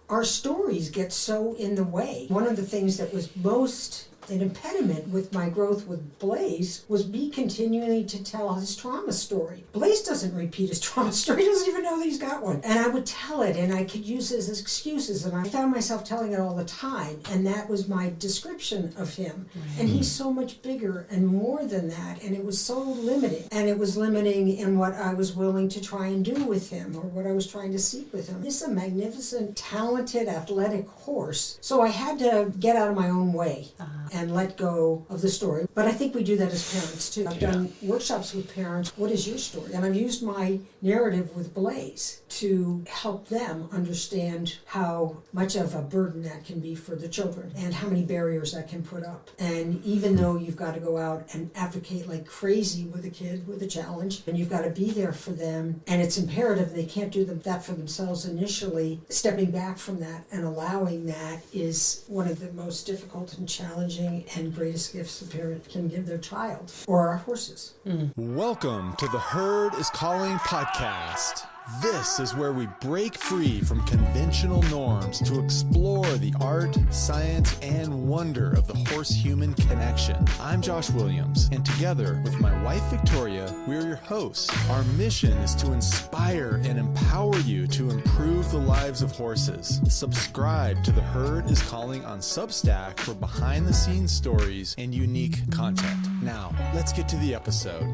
our stories get so in the way. One of the things that was most an impediment with my growth with Blaze was me continuing to tell his trauma story. Blaze doesn't repeat his trauma story. He doesn't even know that he's got one. And I would tell it, and I could use it as excuses, and I found myself telling it all the time, and that was my description of him. Right. And he's so much bigger and more than that, and it was so limiting. And it was limiting in what I was willing to try and do with him, or what I was trying to seek with him. He's a magnificent, talented, athletic horse. So I had to get out of my own way. And let go of the story. But I think we do that as parents too. I've done workshops with parents. What is your story? And I've used my narrative with Blaze to help them understand how much of a burden that can be for the children and how many barriers that can put up. And even though you've got to go out and advocate like crazy with a kid with a challenge, and you've got to be there for them, and it's imperative they can't do that for themselves initially, stepping back from that and allowing that is one of the most difficult and challenging and greatest gifts a parent can give their child or our horses. Welcome to the Herd is Calling podcast. This is where we break free from conventional norms to explore the art, science, and wonder of the horse-human connection. I'm Josh Williams, and together with my wife Victoria, we're your hosts. Our mission is to inspire and empower you to improve the lives of horses. Subscribe to The Herd is Calling on Substack for behind-the-scenes stories and unique content. Now, let's get to the episode.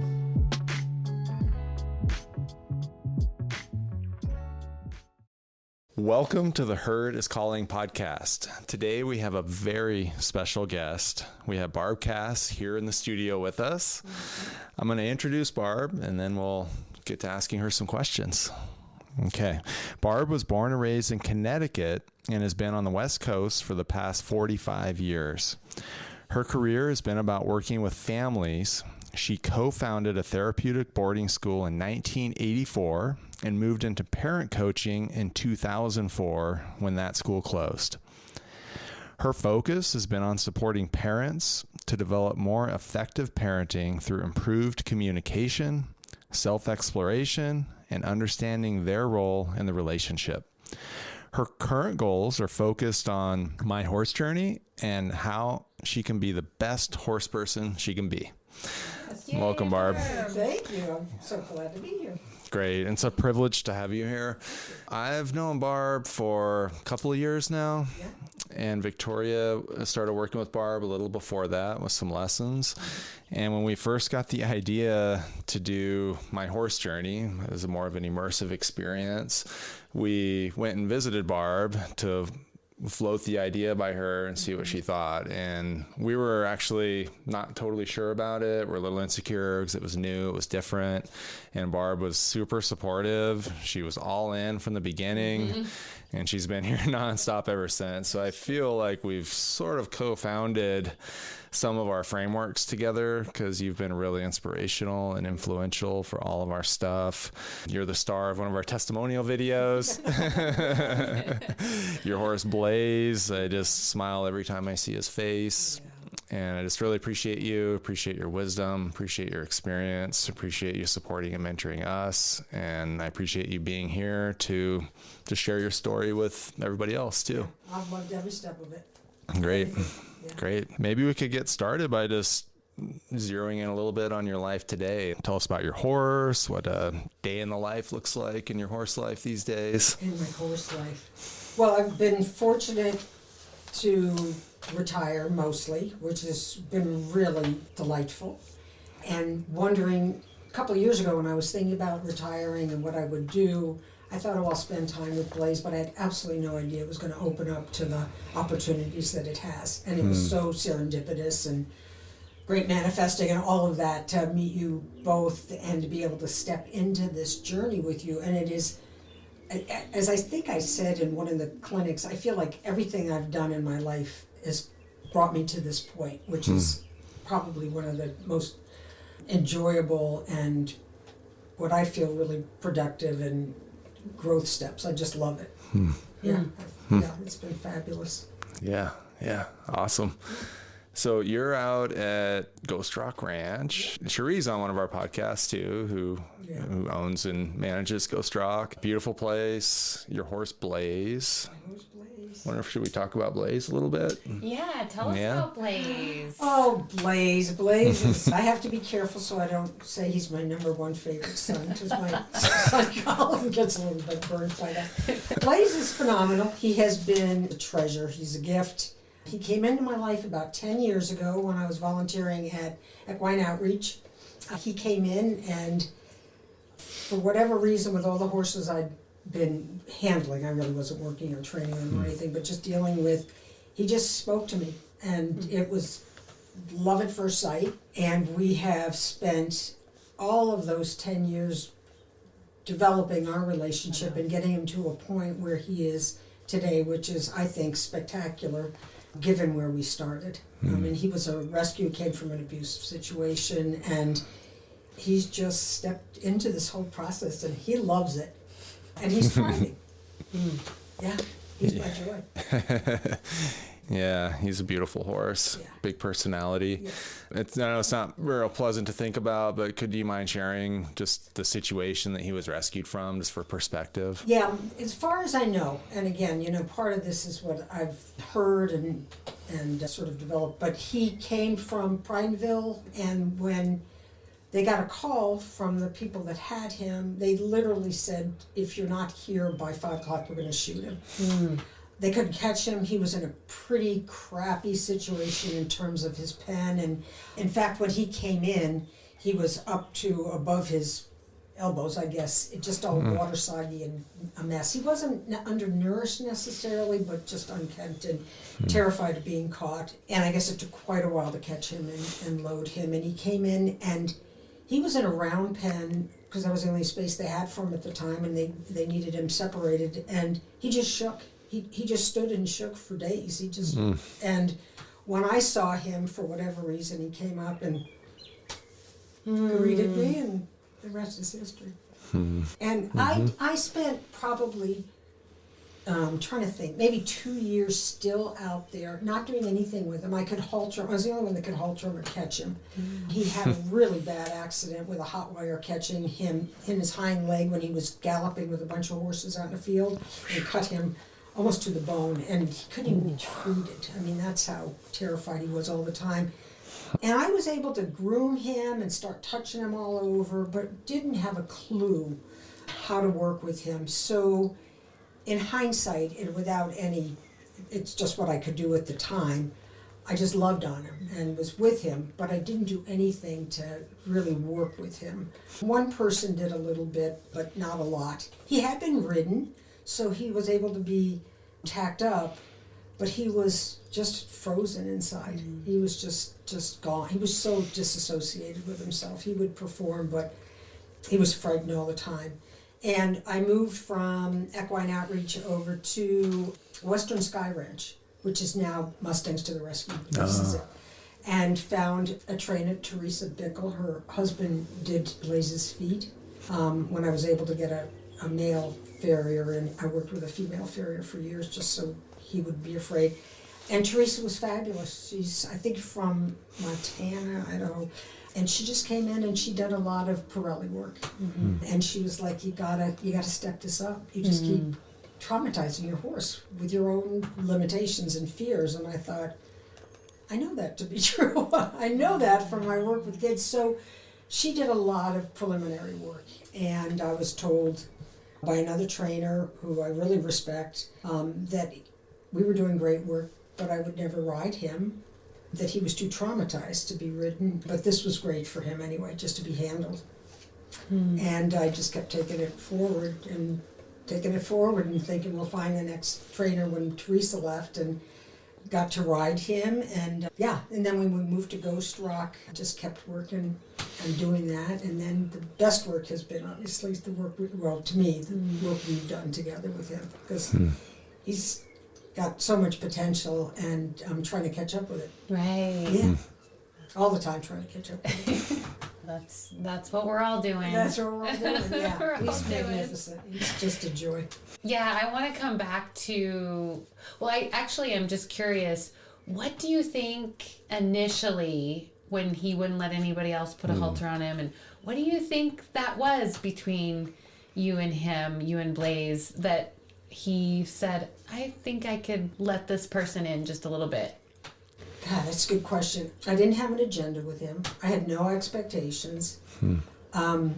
Welcome to the Herd is Calling podcast. Today we have a very special guest. We have Barb Cass here in the studio with us. I'm going to introduce Barb and then we'll get to asking her some questions. Okay. Barb was born and raised in Connecticut and has been on the West Coast for the past 45 years. Her career has been about working with families. She co-founded a therapeutic boarding school in 1984 and moved into parent coaching in 2004 when that school closed. Her focus has been on supporting parents to develop more effective parenting through improved communication, self-exploration, and understanding their role in the relationship. Her current goals are focused on my horse journey and how she can be the best horse person she can be. Yay. Welcome, Barb. Thank you. I'm so glad to be here. Great. It's a privilege to have you here. I've known Barb for a couple of years now, and Victoria started working with Barb a little before that with some lessons. And when we first got the idea to do my horse journey, it was more of an immersive experience. We went and visited Barb to float the idea by her and see what she thought. And we were actually not totally sure about it. We're a little insecure because it was new, it was different. And Barb was super supportive. She was all in from the beginning. And she's been here nonstop ever since. So I feel like we've sort of co-founded some of our frameworks together because you've been really inspirational and influential for all of our stuff. You're the star of one of our testimonial videos. Your horse Blaze, I just smile every time I see his face. And I just really appreciate you, appreciate your wisdom, appreciate your experience, appreciate you supporting and mentoring us. And I appreciate you being here to share your story with everybody else too. I've loved every step of it. Great. Great. Maybe we could get started by just zeroing in a little bit on your life today. Tell us about your horse, what a day in the life looks like in your horse life these days. In my horse life. Well, I've been fortunate to retire mostly, which has been really delightful. And wondering, a couple of years ago when I was thinking about retiring and what I would do, I thought, oh, I'll spend time with Blaze, but I had absolutely no idea it was going to open up to the opportunities that it has. And it was so serendipitous and great manifesting and all of that to meet you both and to be able to step into this journey with you. And it is, as I think I said in one of the clinics, I feel like everything I've done in my life has brought me to this point, which is probably one of the most enjoyable and what I feel really productive and growth steps. I just love it. Yeah, it's been fabulous. Yeah, awesome. So you're out at Ghost Rock Ranch. Cherie's on one of our podcasts too, who owns and manages Ghost Rock. Beautiful place. Your horse Blaze. My horse Blaze. wonder if should we talk about Blaze a little bit? Yeah, tell us about Blaze. Oh, Blaze is, I have to be careful so I don't say he's my number one favorite son, because my son Colin gets a little bit burned by that. Blaze is phenomenal. He has been a treasure. He's a gift. He came into my life about 10 years ago when I was volunteering at Equine Outreach. He came in, and for whatever reason, with all the horses I'd been handling, I really wasn't working or training them or anything, but just dealing with, he just spoke to me, and it was love at first sight. And we have spent all of those 10 years developing our relationship and getting him to a point where he is today, which is, I think, spectacular given where we started. I mean, he was a rescue, came from an abusive situation, and he's just stepped into this whole process, and he loves it, and he's thriving. Yeah, he's my joy. Yeah, he's a beautiful horse. Yeah. Big personality. Yeah. I know it's not real pleasant to think about, but could you mind sharing just the situation that he was rescued from, just for perspective? Yeah, as far as I know, and again, you know, part of this is what I've heard and sort of developed, but he came from Prineville, and when they got a call from the people that had him, they literally said, if you're not here by 5 o'clock, we're going to shoot him. They couldn't catch him. He was in a pretty crappy situation in terms of his pen, and in fact, when he came in, he was up to above his elbows, I guess, just all water soggy and a mess. He wasn't undernourished necessarily, but just unkempt and terrified of being caught. And I guess it took quite a while to catch him and load him. And he came in, and he was in a round pen, because that was the only space they had for him at the time, and they needed him separated, and he just shook. He just stood and shook for days. He just, and when I saw him, for whatever reason, he came up and greeted me, and the rest is history. And I spent probably, trying to think, maybe 2 years still out there, not doing anything with him. I could halter him. I was the only one that could halter him or catch him. He had a really bad accident with a hot wire catching him in his hind leg when he was galloping with a bunch of horses out in the field, and cut him almost to the bone, and he couldn't even be treated. I mean, that's how terrified he was all the time. And I was able to groom him and start touching him all over, but didn't have a clue how to work with him. So in hindsight, and without any, it's just what I could do at the time, I just loved on him and was with him, but I didn't do anything to really work with him. One person did a little bit, but not a lot. He had been ridden, so he was able to be tacked up, but he was just frozen inside. He was just gone. He was so disassociated with himself. He would perform, but he was frightened all the time. And I moved from Equine Outreach over to Western Sky Ranch, which is now Mustangs to the Rescue. This is it. And found a trainer, Teresa Bickle. Her husband did Blaze's feet. When I was able to get a male farrier, and I worked with a female farrier for years just so he would be afraid. And Teresa was fabulous. She's, I think, from Montana, I don't know. And she just came in and she did a lot of Pirelli work. And she was like, you gotta step this up. You just keep traumatizing your horse with your own limitations and fears. And I thought, I know that to be true. I know that from my work with kids. So she did a lot of preliminary work, and I was told by another trainer who I really respect that we were doing great work, but I would never ride him, that he was too traumatized to be ridden, but this was great for him anyway, just to be handled. And I just kept taking it forward and thinking we'll find the next trainer when Teresa left, and got to ride him, and and then when we moved to Ghost Rock, I just kept working and doing that, and then the best work has been obviously the work, the work we've done together with him, because he's got so much potential, and I'm trying to catch up with it. Right. Yeah. All the time trying to catch up with it. That's what we're all doing. That's what we're all doing, yeah. We're all He's doing. magnificent. He's just a joy. Yeah, I want to come back to, well, I actually am just curious, what do you think initially when he wouldn't let anybody else put a halter on him, and what do you think that was between you and him, you and Blaze, that he said, I think I could let this person in just a little bit? God, that's a good question. I didn't have an agenda with him. I had no expectations. I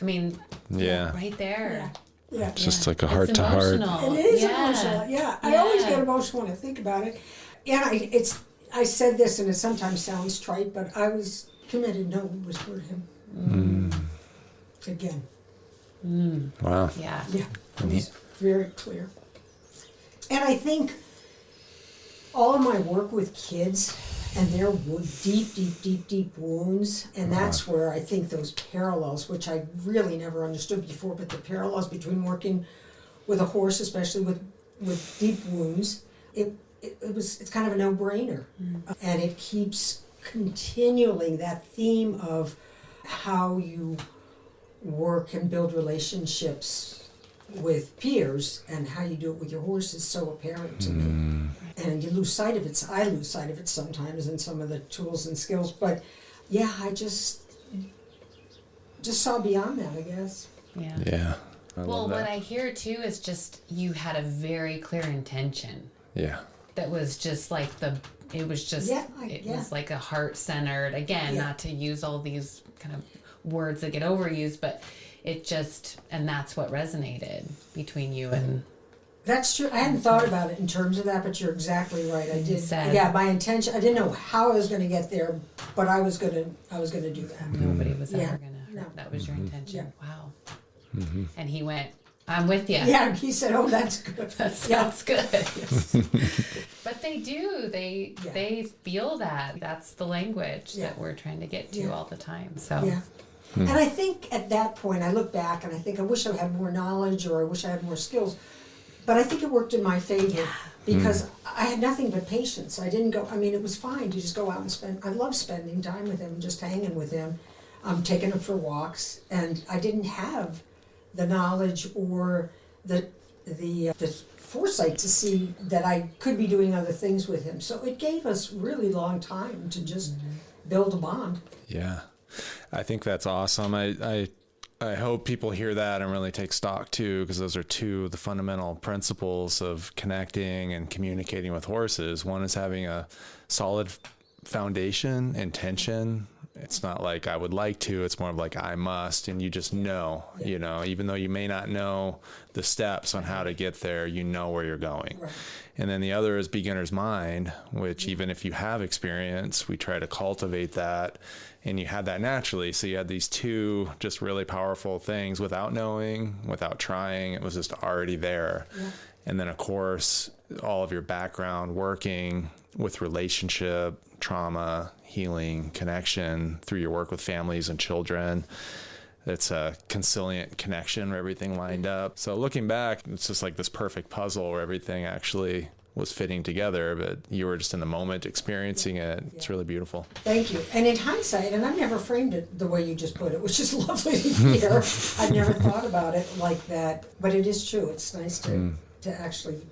mean, Yeah. right there. Yeah. It's just like a It's heart to heart. emotional. It is Yeah. emotional. Yeah. I always Yeah. get emotional when I think about it. And I said this, and it sometimes sounds trite, but I was committed. No one was hurt him. Again. Wow. Yeah. Yeah. It was very clear. And I think all of my work with kids and their deep wounds, and that's where I think those parallels, which I really never understood before, but the parallels between working with a horse, especially with deep wounds, it's kind of a no-brainer. And it keeps continuing that theme of how you work and build relationships with peers and how you do it with your horse is so apparent to me. And you lose sight of it. I lose sight of it sometimes in some of the tools and skills. But yeah, I just saw beyond that, I guess. Yeah. Yeah. Well, what I hear too is just you had a very clear intention. Yeah. That was just like it was like a heart-centered, again, not to use all these kind of words that get overused, but it just, and that's what resonated between you and... That's true. I hadn't thought about it in terms of that, but you're exactly right. I did. Sad. Yeah, my intention, I didn't know how I was going to get there, but I was going to do that. Nobody was Yeah. ever going to hurt. No. That was your intention. Yeah. Wow. And he went, I'm with you. Yeah, he said, "Oh, that's good." That sounds good. But they do. They feel that. That's the language that we're trying to get to all the time. So Yeah. And I think at that point, I look back and I think I wish I had more knowledge or I wish I had more skills. But I think it worked in my favor because I had nothing but patience. I didn't go, it was fine to just go out and spend, I love spending time with him and just hanging with him, taking him for walks. And I didn't have the knowledge or the foresight to see that I could be doing other things with him. So it gave us really long time to just build a bond. Yeah. I think that's awesome. I hope people hear that and really take stock too, because those are two of the fundamental principles of connecting and communicating with horses. One is having a solid foundation, intention. It's not like I would like to, it's more of like I must, and you just know, even though you may not know the steps on how to get there, you know where you're going. Right. And then the other is beginner's mind, which even if you have experience, we try to cultivate that, and you had that naturally. So you had these two just really powerful things without knowing, without trying. It was just already there. Yeah. And then of course, all of your background working with relationship, trauma, healing, connection through your work with families and children. It's a consilient connection where everything lined up. So looking back, it's just like this perfect puzzle where everything actually was fitting together, but you were just in the moment experiencing it. It's really beautiful. Thank you. And in hindsight, and I've never framed it the way you just put it, which is lovely to hear. I've never thought about it like that, but it is true. It's nice to actually,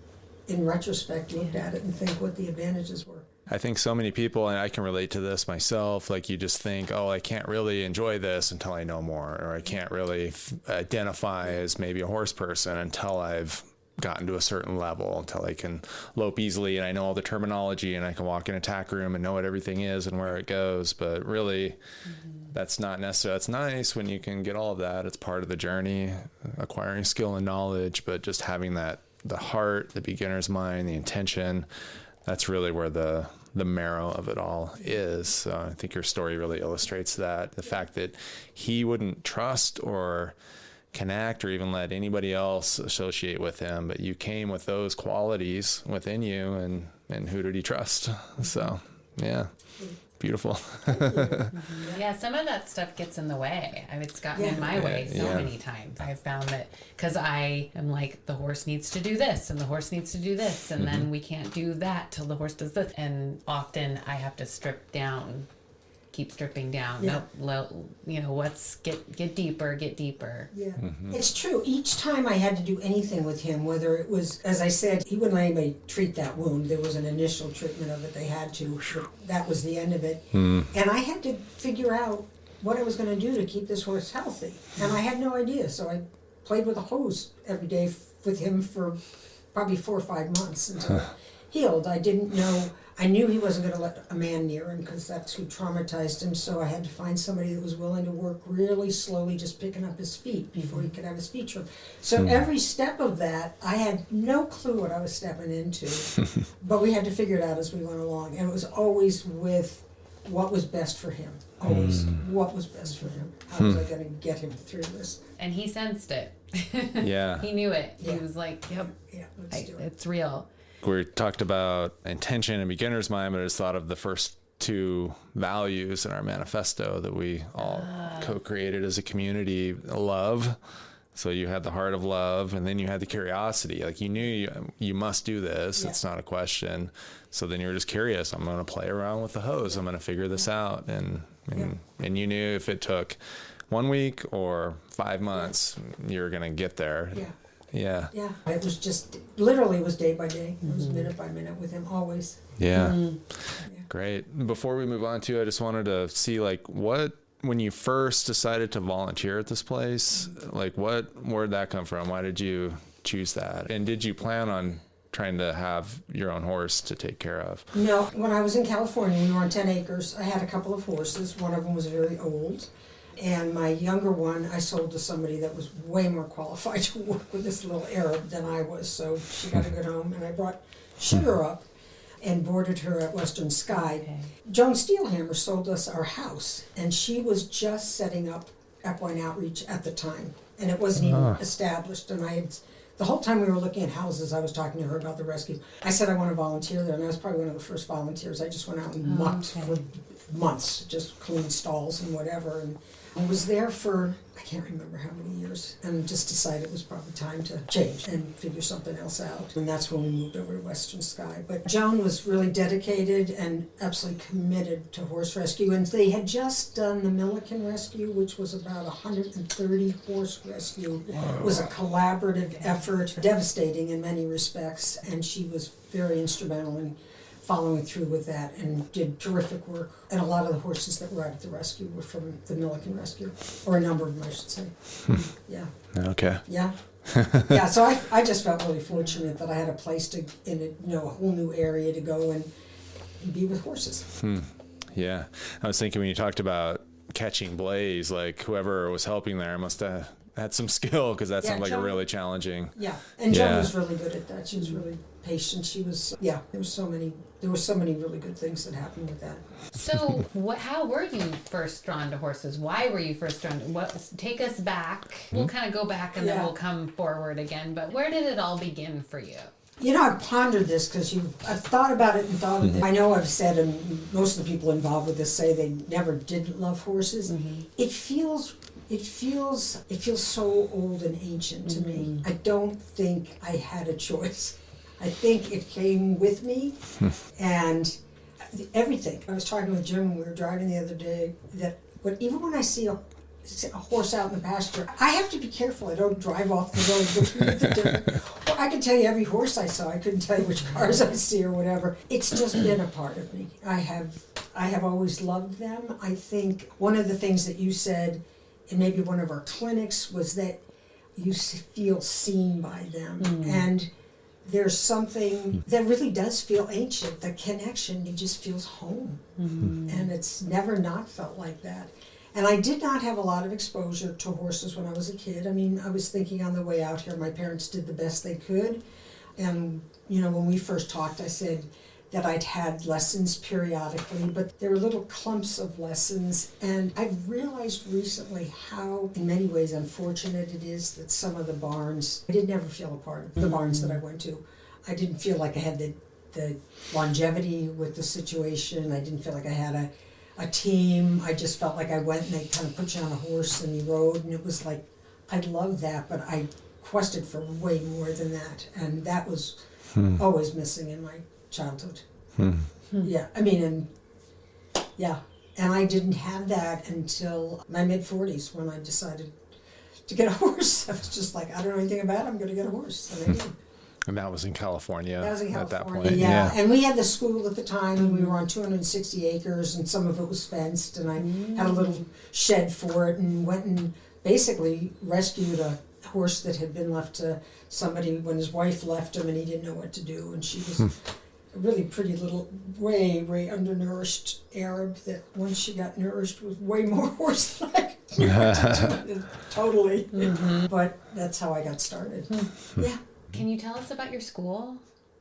in retrospect, look at it and think what the advantages were. I think so many people, and I can relate to this myself, like you just think, oh, I can't really enjoy this until I know more, or I can't really identify as maybe a horse person until I've gotten to a certain level, until I can lope easily and I know all the terminology and I can walk in a tack room and know what everything is and where it goes. But really, that's not necessary. It's nice when you can get all of that. It's part of the journey, acquiring skill and knowledge, but just having that, the heart, the beginner's mind, the intention, that's really where the marrow of it all is. So I think your story really illustrates that. The fact that he wouldn't trust or connect or even let anybody else associate with him, but you came with those qualities within you, and who did he trust? So, yeah, beautiful. Yeah, some of that stuff gets in the way. It's gotten in my way so many times. I've found that because I am like, the horse needs to do this and the horse needs to do this, and then we can't do that till the horse does this. And often I have to keep stripping down. Yeah. Nope, let's get deeper. Yeah, it's true. Each time I had to do anything with him, whether it was, as I said, he wouldn't let anybody treat that wound. There was an initial treatment of it. They had to. That was the end of it. And I had to figure out what I was going to do to keep this horse healthy. And I had no idea, so I played with a hose every day with him for probably 4 or 5 months until it healed. I didn't know, I knew he wasn't going to let a man near him because that's who traumatized him, so I had to find somebody that was willing to work really slowly, just picking up his feet before he could have his feet trimmed. So every step of that, I had no clue what I was stepping into, but we had to figure it out as we went along, and it was always with what was best for him. Always what was best for him. How was I going to get him through this? And he sensed it. Yeah. He knew it. Yeah. He was like, yep, Yeah, let's do it. it's real. We talked about intention and beginner's mind, but I just thought of the first 2 values in our manifesto that we all co-created as a community. Love. So you had the heart of love, and then you had the curiosity. Like you knew you must do this. Yeah. It's not a question. So then you were just curious. I'm going to play around with the hose. I'm going to figure this out. And you knew if it took 1 week or 5 months, you were going to get there. Yeah. Yeah. Yeah, it was just, literally it was day by day. It was minute by minute with him, always. Yeah. Great. Before we move on to, I just wanted to see when you first decided to volunteer at this place, where'd that come from? Why did you choose that? And did you plan on trying to have your own horse to take care of? No, when I was in California, we were on 10 acres. I had a couple of horses. One of them was very old. And my younger one, I sold to somebody that was way more qualified to work with this little Arab than I was. So she got a good home, and I brought Sugar up and boarded her at Western Sky. Okay. Joan Steelhammer sold us our house, and she was just setting up equine outreach at the time. And it wasn't even established. And the whole time we were looking at houses, I was talking to her about the rescue. I said I want to volunteer there, and I was probably one of the first volunteers. I just went out and mucked for months, just cleaned stalls and whatever. And I was there for, I can't remember how many years, and just decided it was probably time to change and figure something else out. And that's when we moved over to Western Sky. But Joan was really dedicated and absolutely committed to horse rescue. And they had just done the Milliken Rescue, which was about 130 horse rescue. It was a collaborative effort, devastating in many respects, and she was very instrumental in following through with that and did terrific work. And a lot of the horses that were out at the rescue were from the Milliken Rescue, or a number of them, I should say. Yeah. Okay. Yeah. Yeah, so I just felt really fortunate that I had a place to, a whole new area to go and be with horses. Yeah. I was thinking when you talked about catching Blaze, like whoever was helping there must have had some skill, because that sounds like a really challenging. Yeah, and Joan was really good at that. She was really patient. She was, there were so many really good things that happened with that. So, how were you first drawn to horses? Why were you first drawn to? Take us back. We'll kind of go back and then we'll come forward again. But where did it all begin for you? I've pondered this because I've thought about it and thought of it. I know I've said, and most of the people involved with this say they never did love horses. It feels so old and ancient to me. I don't think I had a choice. I think it came with me, and everything. I was talking with Jim when we were driving the other day, even when I see a horse out in the pasture, I have to be careful I don't drive off the road. Well, I can tell you every horse I saw. I couldn't tell you which cars I see or whatever. It's just been a part of me. I have always loved them. I think one of the things that you said in maybe one of our clinics was that you feel seen by them. And there's something that really does feel ancient. The connection, it just feels home. And it's never not felt like that. And I did not have a lot of exposure to horses when I was a kid. I mean, I was thinking on the way out here, my parents did the best they could. And, when we first talked, I said that I'd had lessons periodically, but there were little clumps of lessons. And I've realized recently how, in many ways, unfortunate it is that some of the barns, I did never feel a part of the barns that I went to. I didn't feel like I had the longevity with the situation. I didn't feel like I had a team. I just felt like I went and they kind of put you on a horse and you rode, and it was like, I loved that, but I quested for way more than that. And that was always missing in my childhood. Yeah, I mean, and I didn't have that until my mid-40s when I decided to get a horse. I was just like, I don't know anything about it, I'm going to get a horse, and I did. And that was in California. That was in at that California, point. yeah. And we had the school at the time, and we were on 260 acres, and some of it was fenced, and I had a little shed for it, and went and basically rescued a horse that had been left to somebody when his wife left him, and he didn't know what to do, and she was a really pretty little, way undernourished Arab that once she got nourished was way more horse-like. Totally. But that's how I got started. Yeah. Can you tell us about your school?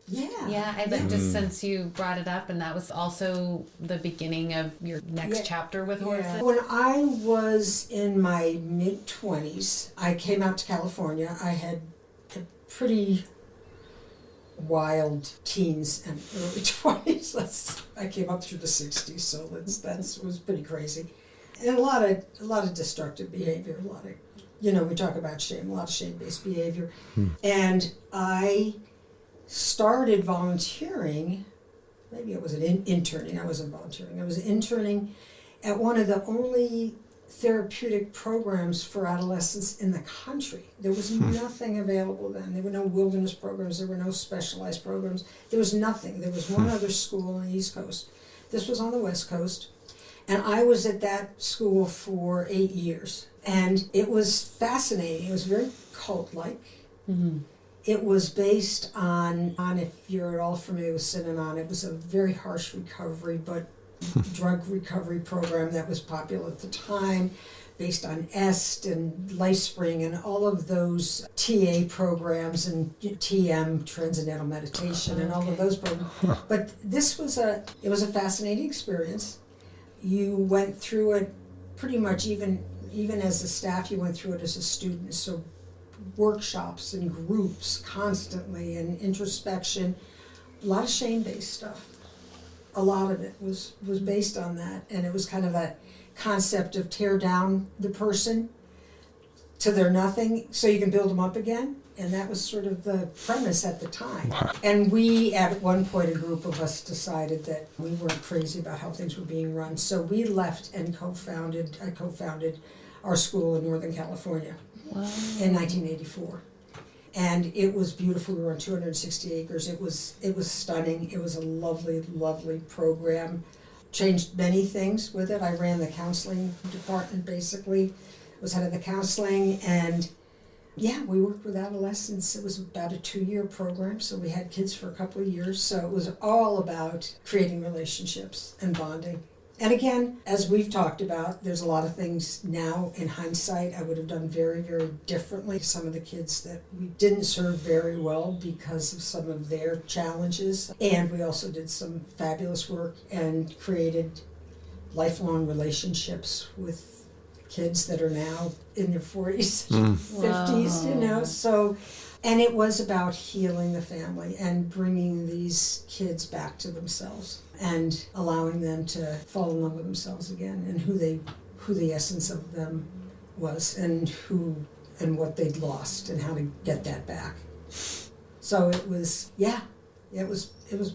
Yeah. Yeah, I just since you brought it up, and that was also the beginning of your next chapter with horses. When I was in my mid-20s, I came out to California. I had a pretty wild teens and early 20s. I came up through the 60s, so that was pretty crazy. And a lot of destructive behavior, a lot of, we talk about shame, a lot of shame-based behavior. And I started volunteering, maybe it was interning, I wasn't volunteering, I was interning at one of the only therapeutic programs for adolescents in the country. There was nothing available then. There were no wilderness programs, there were no specialized programs, there was nothing. There was one other school on the East Coast. This was on the West Coast. And I was at that school for 8 years. And it was fascinating. It was very cult-like. It was based on, if you're at all familiar with Synanon, it was a very harsh recovery, but drug recovery program that was popular at the time, based on EST and LifeSpring and all of those TA programs and TM, Transcendental Meditation, and all of those programs. But it was a fascinating experience. You went through it pretty much even as a staff, you went through it as a student. So workshops and groups constantly, and introspection, a lot of shame-based stuff. A lot of it was based on that, and it was kind of a concept of tear down the person to their nothing so you can build them up again. And that was sort of the premise at the time. And we, at one point, a group of us decided that we weren't crazy about how things were being run. So we left and I co-founded our school in Northern California in 1984. And it was beautiful. We were on 260 acres. It was stunning. It was a lovely, lovely program. Changed many things with it. I ran the counseling department, basically. Was head of the counseling, and we worked with adolescents. It was about a 2-year program, so we had kids for a couple of years. So it was all about creating relationships and bonding. And again, as we've talked about, there's a lot of things now in hindsight I would have done very, very differently. Some of the kids that we didn't serve very well because of some of their challenges. And we also did some fabulous work and created lifelong relationships with kids that are now in their 40s, 50s, So, and it was about healing the family and bringing these kids back to themselves and allowing them to fall in love with themselves again, and who the essence of them was, and what they'd lost, and how to get that back. So it was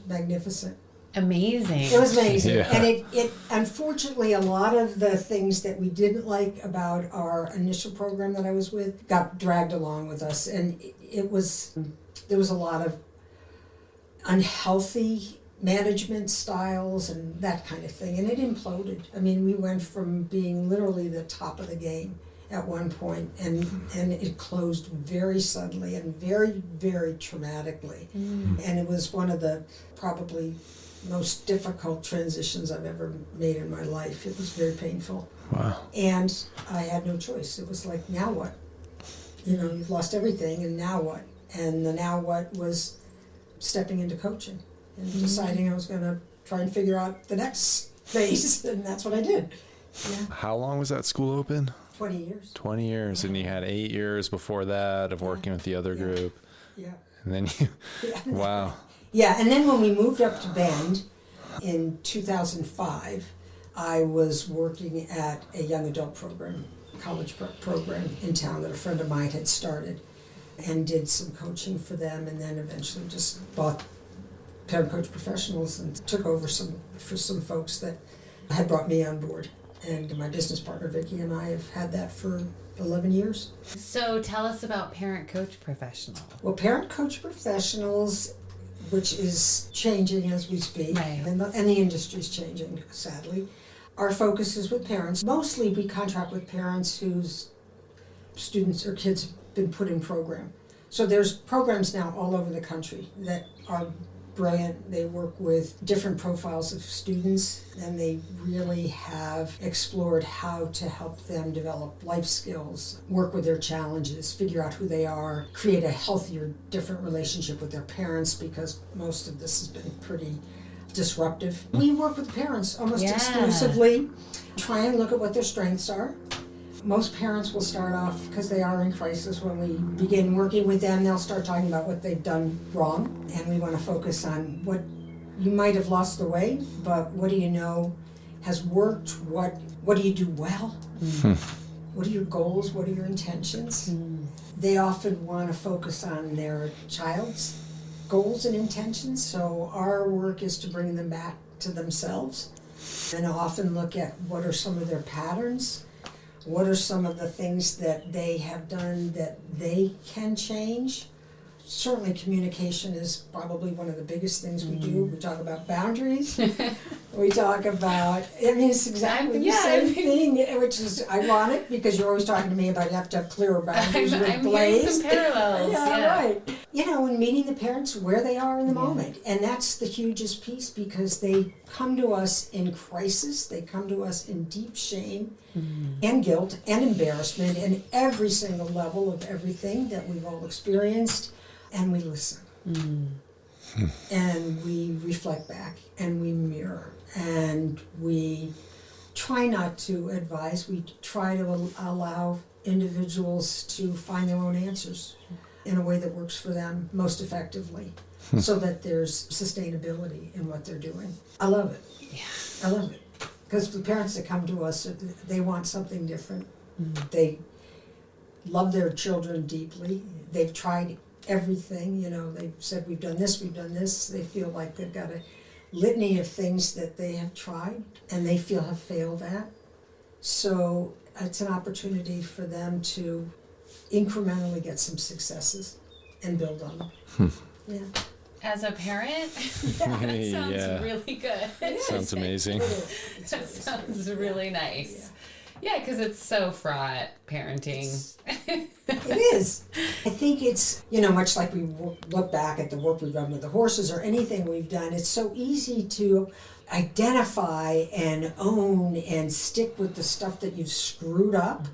magnificent. Amazing. It was amazing. Yeah. And it unfortunately, a lot of the things that we didn't like about our initial program that I was with got dragged along with us, and there was a lot of unhealthy management styles and that kind of thing, and it imploded. I mean, we went from being literally the top of the game at one point, and it closed very suddenly and very, very traumatically. And it was one of the probably most difficult transitions I've ever made in my life. It was very painful. Wow. And I had no choice. It was like, now what? You've lost everything, and now what? And the now what was stepping into coaching and deciding I was going to try and figure out the next phase, and that's what I did. Yeah. How long was that school open? 20 years. 20 years, and you had 8 years before that of working with the other group. Yeah. And then you, wow. Yeah, and then when we moved up to Bend in 2005, I was working at a young adult program, college program in town that a friend of mine had started, and did some coaching for them, and then eventually just bought Parent Coach Professionals and took over for some folks that had brought me on board. And my business partner, Vicki, and I have had that for 11 years. So tell us about Parent-Coach Professional. Well, Parent-Coach Professionals, which is changing as we speak, Right. and the industry's changing, sadly. Our focus is with parents. Mostly we contract with parents whose students or kids have been put in program. So there's programs now all over the country that are brilliant. They work with different profiles of students, and they really have explored how to help them develop life skills, work with their challenges, figure out who they are, create a healthier, different relationship with their parents, because most of this has been pretty disruptive. We work with parents almost exclusively, try and look at what their strengths are. Most parents will start off, because they are in crisis, when we begin working with them, they'll start talking about what they've done wrong, and we want to focus on what you might have lost the way, but what do you know has worked, what do you do well, what are your goals, what are your intentions. They often want to focus on their child's goals and intentions, so our work is to bring them back to themselves, and often look at what are some of their patterns. What are some of the things that they have done that they can change? Certainly communication is probably one of the biggest things we do. We talk about boundaries. We talk about, it's exactly the same thing, which is ironic because you're always talking to me about you have to have clearer boundaries with Blaze. I'm some parallels. Right. And meeting the parents where they are in the moment. And that's the hugest piece, because they come to us in crisis. They come to us in deep shame and guilt and embarrassment and every single level of everything that we've all experienced. And we listen. And we reflect back and we mirror. And we try not to advise. We try to allow individuals to find their own answers in a way that works for them most effectively, so that there's sustainability in what they're doing. I love it. Yeah. I love it. Because the parents that come to us, they want something different. They love their children deeply. They've tried everything, they've said, we've done this. They feel like they've got a litany of things that they have tried and they feel have failed at. So it's an opportunity for them to incrementally get some successes and build on them. Yeah. As a parent, that sounds really good. Sounds amazing. That sounds really nice. Yeah, because it's so fraught, parenting. It is. I think it's, much like we look back at the work we've done with the horses or anything we've done, it's so easy to identify and own and stick with the stuff that you've screwed up,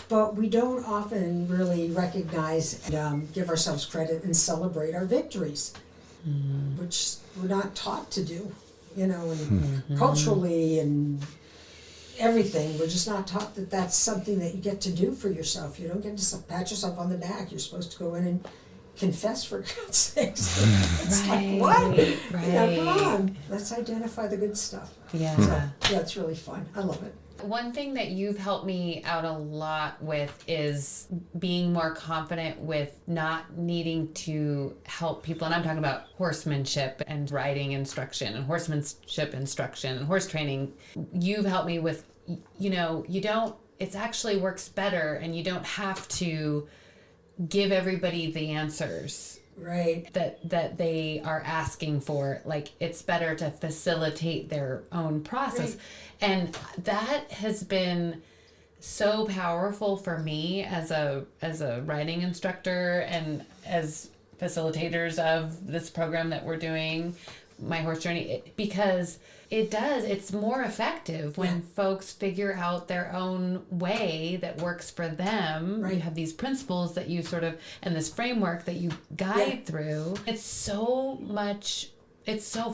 but we don't often really recognize and give ourselves credit and celebrate our victories, which we're not taught to do, and culturally and everything. We're just not taught that that's something that you get to do for yourself. You don't get to pat yourself on the back. You're supposed to go in and confess, for God's sakes. It's like, what? Right. Come on. Let's identify the good stuff. Yeah. So, it's really fun. I love it. One thing that you've helped me out a lot with is being more confident with not needing to help people. And I'm talking about horsemanship and riding instruction and horsemanship instruction and horse training. You've helped me with, it actually works better, and you don't have to give everybody the answers. Right. That they are asking for. Like, it's better to facilitate their own process. Right. And that has been so powerful for me as a riding instructor and as facilitators of this program that we're doing, My Horse Journey, because it's more effective when folks figure out their own way that works for them. Right. You have these principles that you and this framework that you guide through. It's so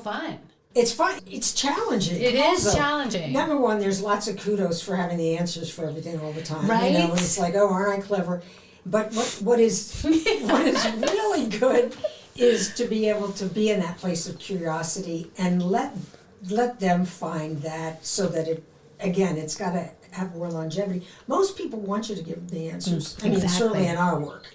fun. It's fun. It's challenging. It is challenging. Number one, there's lots of kudos for having the answers for everything all the time. Right. It's like, oh, aren't I clever? But what is really good is to be able to be in that place of curiosity and let them find that, so that it's got to have more longevity. Most people want you to give them the answers. I mean, certainly in our work.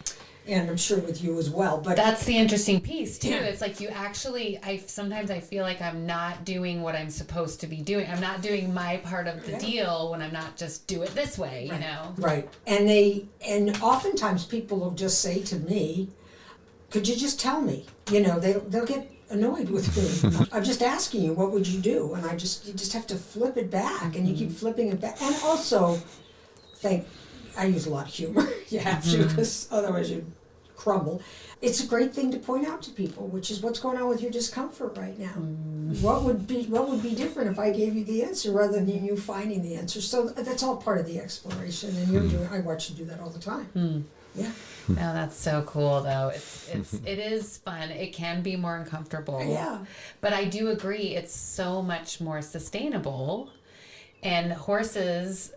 And I'm sure with you as well. But that's the interesting piece too. It's like you actually, sometimes I feel like I'm not doing what I'm supposed to be doing. I'm not doing my part of the deal when I'm not just do it this way, you know? Right. And oftentimes people will just say to me, could you just tell me? You know, they'll get annoyed with me. I'm just asking you, what would you do? And you just have to flip it back, and you keep flipping it back. And also, I use a lot of humor. You have to, because otherwise you'd crumble. It's a great thing to point out to people, which is what's going on with your discomfort right now. What would be different if I gave you the answer rather than you finding the answer? So that's all part of the exploration, and I watch you do that all the time. Yeah. No, that's so cool though. It is fun. It can be more uncomfortable. Yeah. But I do agree it's so much more sustainable. And horses,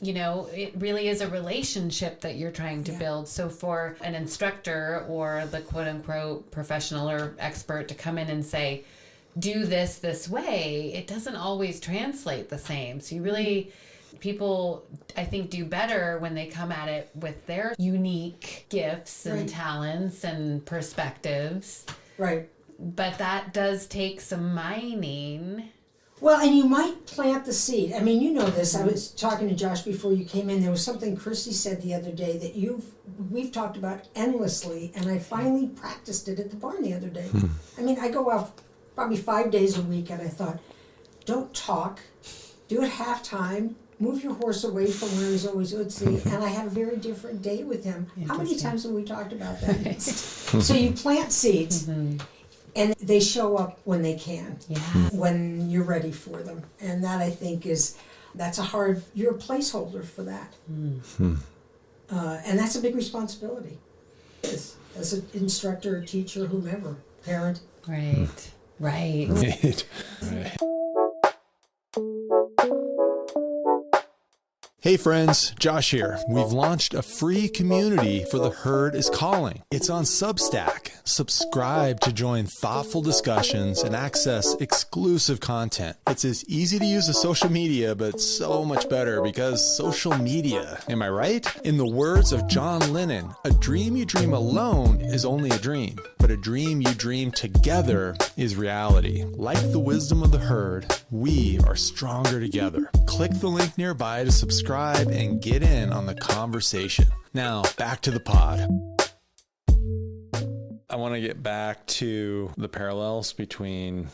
you know, it really is a relationship that you're trying to build. So for an instructor or the quote unquote professional or expert to come in and say, do this way, it doesn't always translate the same. So you really, people, I think, do better when they come at it with their unique gifts and talents and perspectives. Right. But that does take some mining. Well, and you might plant the seed. I mean, you know this. I was talking to Josh before you came in. There was something Chrissy said the other day that we've talked about endlessly, and I finally practiced it at the barn the other day. I mean, I go out probably 5 days a week, and I thought, don't talk, do it halftime, move your horse away from where he's always ootsy, and I had a very different day with him. How many times have we talked about that? So you plant seeds. And they show up when they can, when you're ready for them. And that, I think, you're a placeholder for that. And that's a big responsibility. As an instructor, teacher, whomever, parent. Right. Hey friends, Josh here. We've launched a free community for The Herd is Calling. It's on Substack. Subscribe to join thoughtful discussions and access exclusive content. It's as easy to use as social media, but so much better because social media. Am I right? In the words of John Lennon, a dream you dream alone is only a dream, but a dream you dream together is reality. Like the wisdom of the herd, we are stronger together. Click the link nearby to subscribe and get in on the conversation. Now, back to the pod. I want to get back to the parallels between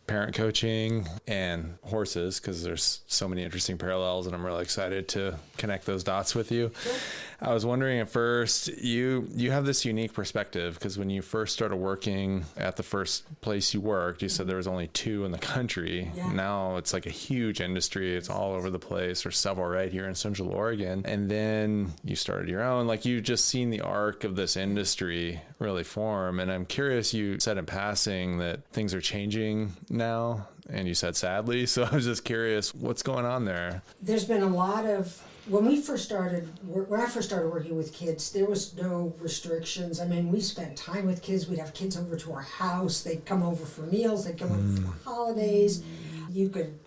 parent coaching and horses, because there's so many interesting parallels, and I'm really excited to connect those dots with you. Sure. I was wondering at first, you have this unique perspective, because when you first started working at the first place you worked, you said there was only 2 in the country. Yeah. Now it's like a huge industry. It's all over the place. There's several right here in Central Oregon. And then you started your own. Like, you've just seen the arc of this industry really form. And I'm curious, you said in passing that things are changing now, and you said sadly. So I was just curious, what's going on there? There's been a lot of, when I first started working with kids, there was no restrictions. I mean, we spent time with kids. We'd have kids over to our house. They'd come over for meals. They'd come over for holidays. You could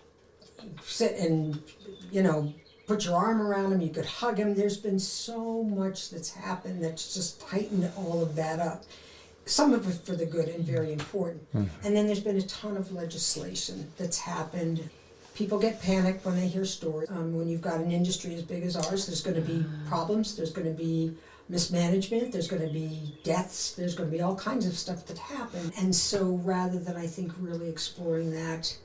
sit and, put your arm around them. You could hug them. There's been so much that's happened that's just tightened all of that up. Some of it for the good and very important. And then there's been a ton of legislation that's happened. People get panicked when they hear stories. When you've got an industry as big as ours, there's going to be problems. There's going to be mismanagement. There's going to be deaths. There's going to be all kinds of stuff that happen. And so rather than, I think, really exploring that,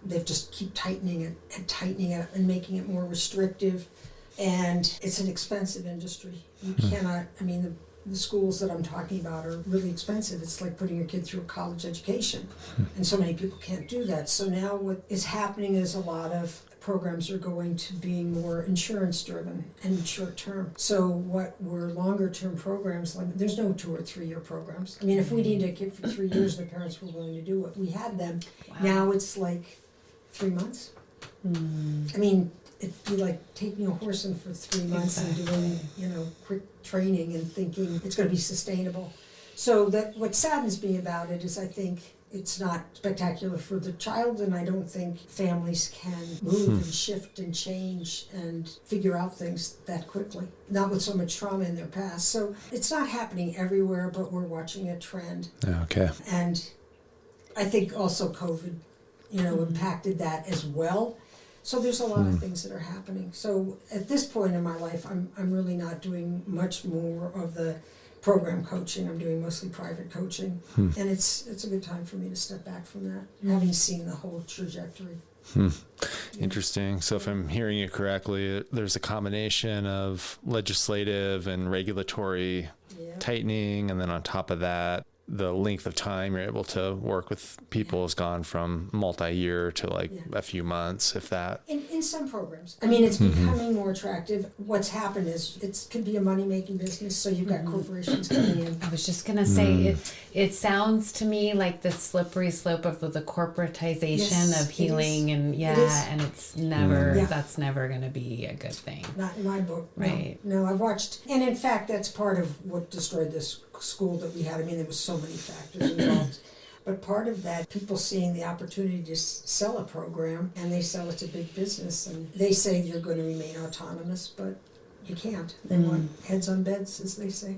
they've just keep tightening it and making it more restrictive. And it's an expensive industry. You cannot, the schools that I'm talking about are really expensive. It's like putting your kid through a college education. And so many people can't do that. So now what is happening is a lot of programs are going to being more insurance driven and short term. So what were longer term programs, like there's no 2 or 3 year programs. I mean, if we needed a kid for 3 years and the parents were willing to do it, we had them. Wow. Now it's like 3 months. I mean, it'd be like taking a horse in for 3 months and doing, quick training and thinking it's going to be sustainable. So that what saddens me about it is I think it's not spectacular for the child, and I don't think families can move and shift and change and figure out things that quickly. Not with so much trauma in their past. So it's not happening everywhere, but we're watching a trend. Okay. And I think also COVID, impacted that as well. So there's a lot of things that are happening. So at this point in my life, I'm really not doing much more of the program coaching. I'm doing mostly private coaching, and it's a good time for me to step back from that, having seen the whole trajectory. Interesting. So if I'm hearing you correctly, there's a combination of legislative and regulatory tightening, and then on top of that, the length of time you're able to work with people has gone from multi-year to like a few months, if that. In some programs. I mean, it's becoming more attractive. What's happened is it could be a money-making business, so you've got corporations coming in. I was just going to say, it sounds to me like the slippery slope of the corporatization of healing, and and it's never, that's never going to be a good thing. Not in my book. Right. No, I've watched, and in fact, that's part of what destroyed this school that we had. I mean, there was so many factors involved. But part of that, people seeing the opportunity to sell a program, and they sell it to big business, and they say you're going to remain autonomous, but you can't. They want heads on beds, as they say.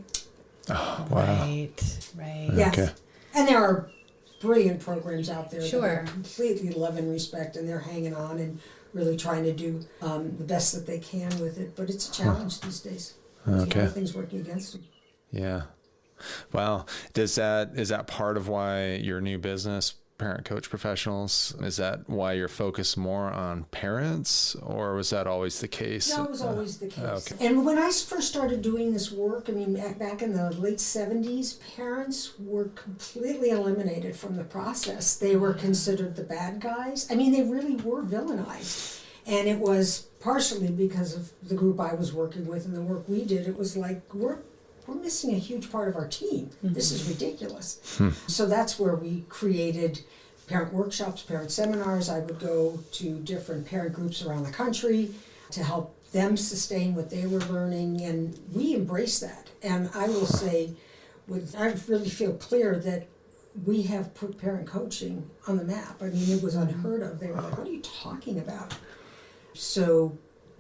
Oh, wow. Right. Yes. Okay. And there are brilliant programs out there Sure. that I completely love and respect, and they're hanging on and really trying to do the best that they can with it. But it's a challenge these days. There's a lot of things working against them. Yeah. Wow. Is that part of why your new business, Parent Coach Professionals, is that why you're focused more on parents, or was that always the case? No, it was always the case. Okay. And when I first started doing this work, I mean, back in the late 70s, parents were completely eliminated from the process. They were considered the bad guys. I mean, they really were villainized. And it was partially because of the group I was working with and the work we did. It was like, we're missing a huge part of our team. This is ridiculous. So that's where we created parent workshops, parent seminars. I would go to different parent groups around the country to help them sustain what they were learning, and we embrace that. And I will say, I really feel clear that we have put parent coaching on the map. I mean, it was unheard of. They were like, what are you talking about? So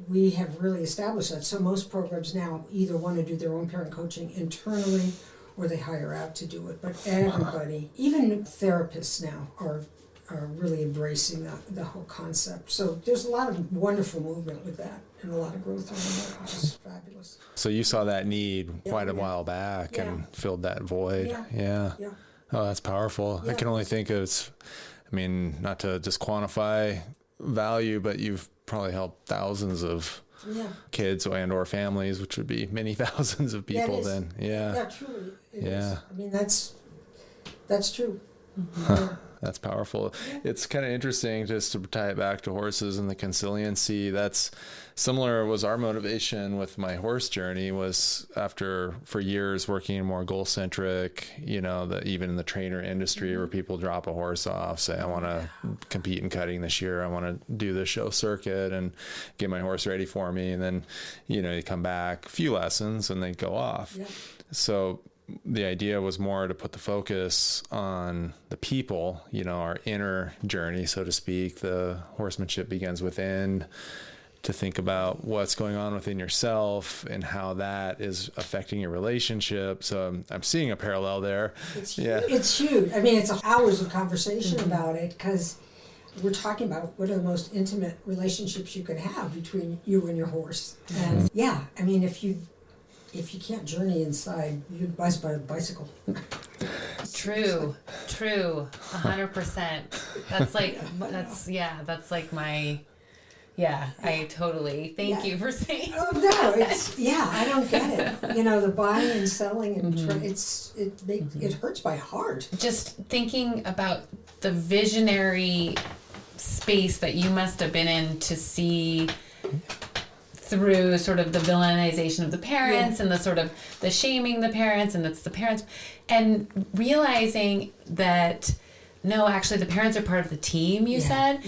we have really established that. So most programs now either want to do their own parent coaching internally or they hire out to do it. But everybody, even therapists now, are really embracing the whole concept. So there's a lot of wonderful movement with that and a lot of growth around that, which is fabulous. So you saw that need quite a while back and filled that void. Yeah. Oh, that's powerful. I can only think of, I mean, not to just quantify value, but you've probably helped thousands of kids and or families, which would be many thousands of people then. Yeah, truly. It is. I mean, that's true. That's powerful. It's kind of interesting just to tie it back to horses and the consiliency. That's similar was our motivation with my horse journey, was after for years working more goal centric, even in the trainer industry where people drop a horse off, say, I want to compete in cutting this year. I want to do the show circuit and get my horse ready for me. And then, you come back, a few lessons and they go off. Yeah. So the idea was more to put the focus on the people, our inner journey, so to speak. The horsemanship begins within, to think about what's going on within yourself and how that is affecting your relationship. So I'm seeing a parallel there. It's huge. I mean, it's hours of conversation about it, because we're talking about what are the most intimate relationships you can have between you and your horse. And I mean, if you can't journey inside, you'd buy a bicycle. True, 100%. That's like my, I totally, thank you for saying. Oh no, I don't get it. The buying and selling and it hurts my heart. Just thinking about the visionary space that you must have been in to see through sort of the villainization of the parents and the sort of the shaming the parents, and it's the parents, and realizing that no, actually the parents are part of the team, you said.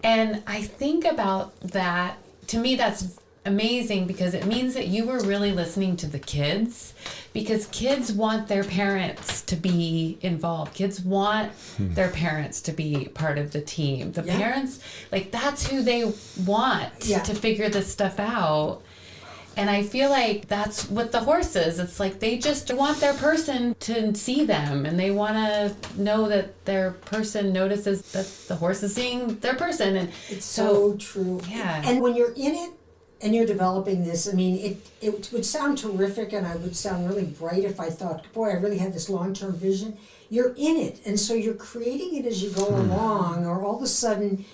And I think about that. To me, that's amazing because it means that you were really listening to the kids, because kids want their parents to be involved. Kids want their parents to be part of the team. The parents, like, that's who they want to figure this stuff out. And I feel like that's what the horse is. It's like they just want their person to see them, and they want to know that their person notices that the horse is seeing their person. And it's so true. Yeah. And when you're in it and you're developing this, I mean, it would sound terrific, and I would sound really bright if I thought, boy, I really had this long-term vision. You're in it, and so you're creating it as you go along, or all of a sudden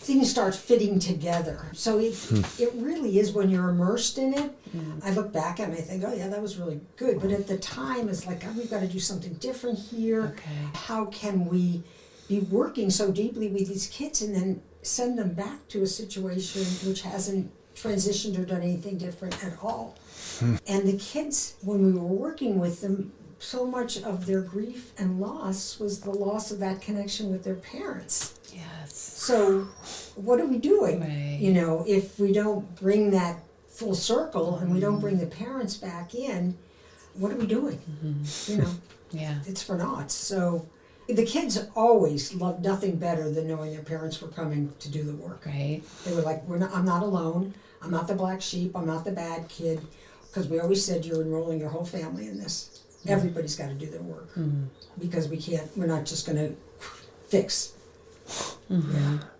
things start fitting together. So it really is, when you're immersed in it, I look back and I think, oh yeah, that was really good. But at the time, it's like, oh, we've got to do something different here. Okay. How can we be working so deeply with these kids and then send them back to a situation which hasn't transitioned or done anything different at all? And the kids, when we were working with them, so much of their grief and loss was the loss of that connection with their parents. Yes. So what are we doing? Right. You know, if we don't bring that full circle and we don't bring the parents back in, what are we doing? You know, it's for naught. So the kids always loved nothing better than knowing their parents were coming to do the work. Right. They were like, I'm not alone. I'm not the black sheep. I'm not the bad kid. Because we always said you're enrolling your whole family in this. Everybody's got to do their work. Because we're not just going to fix.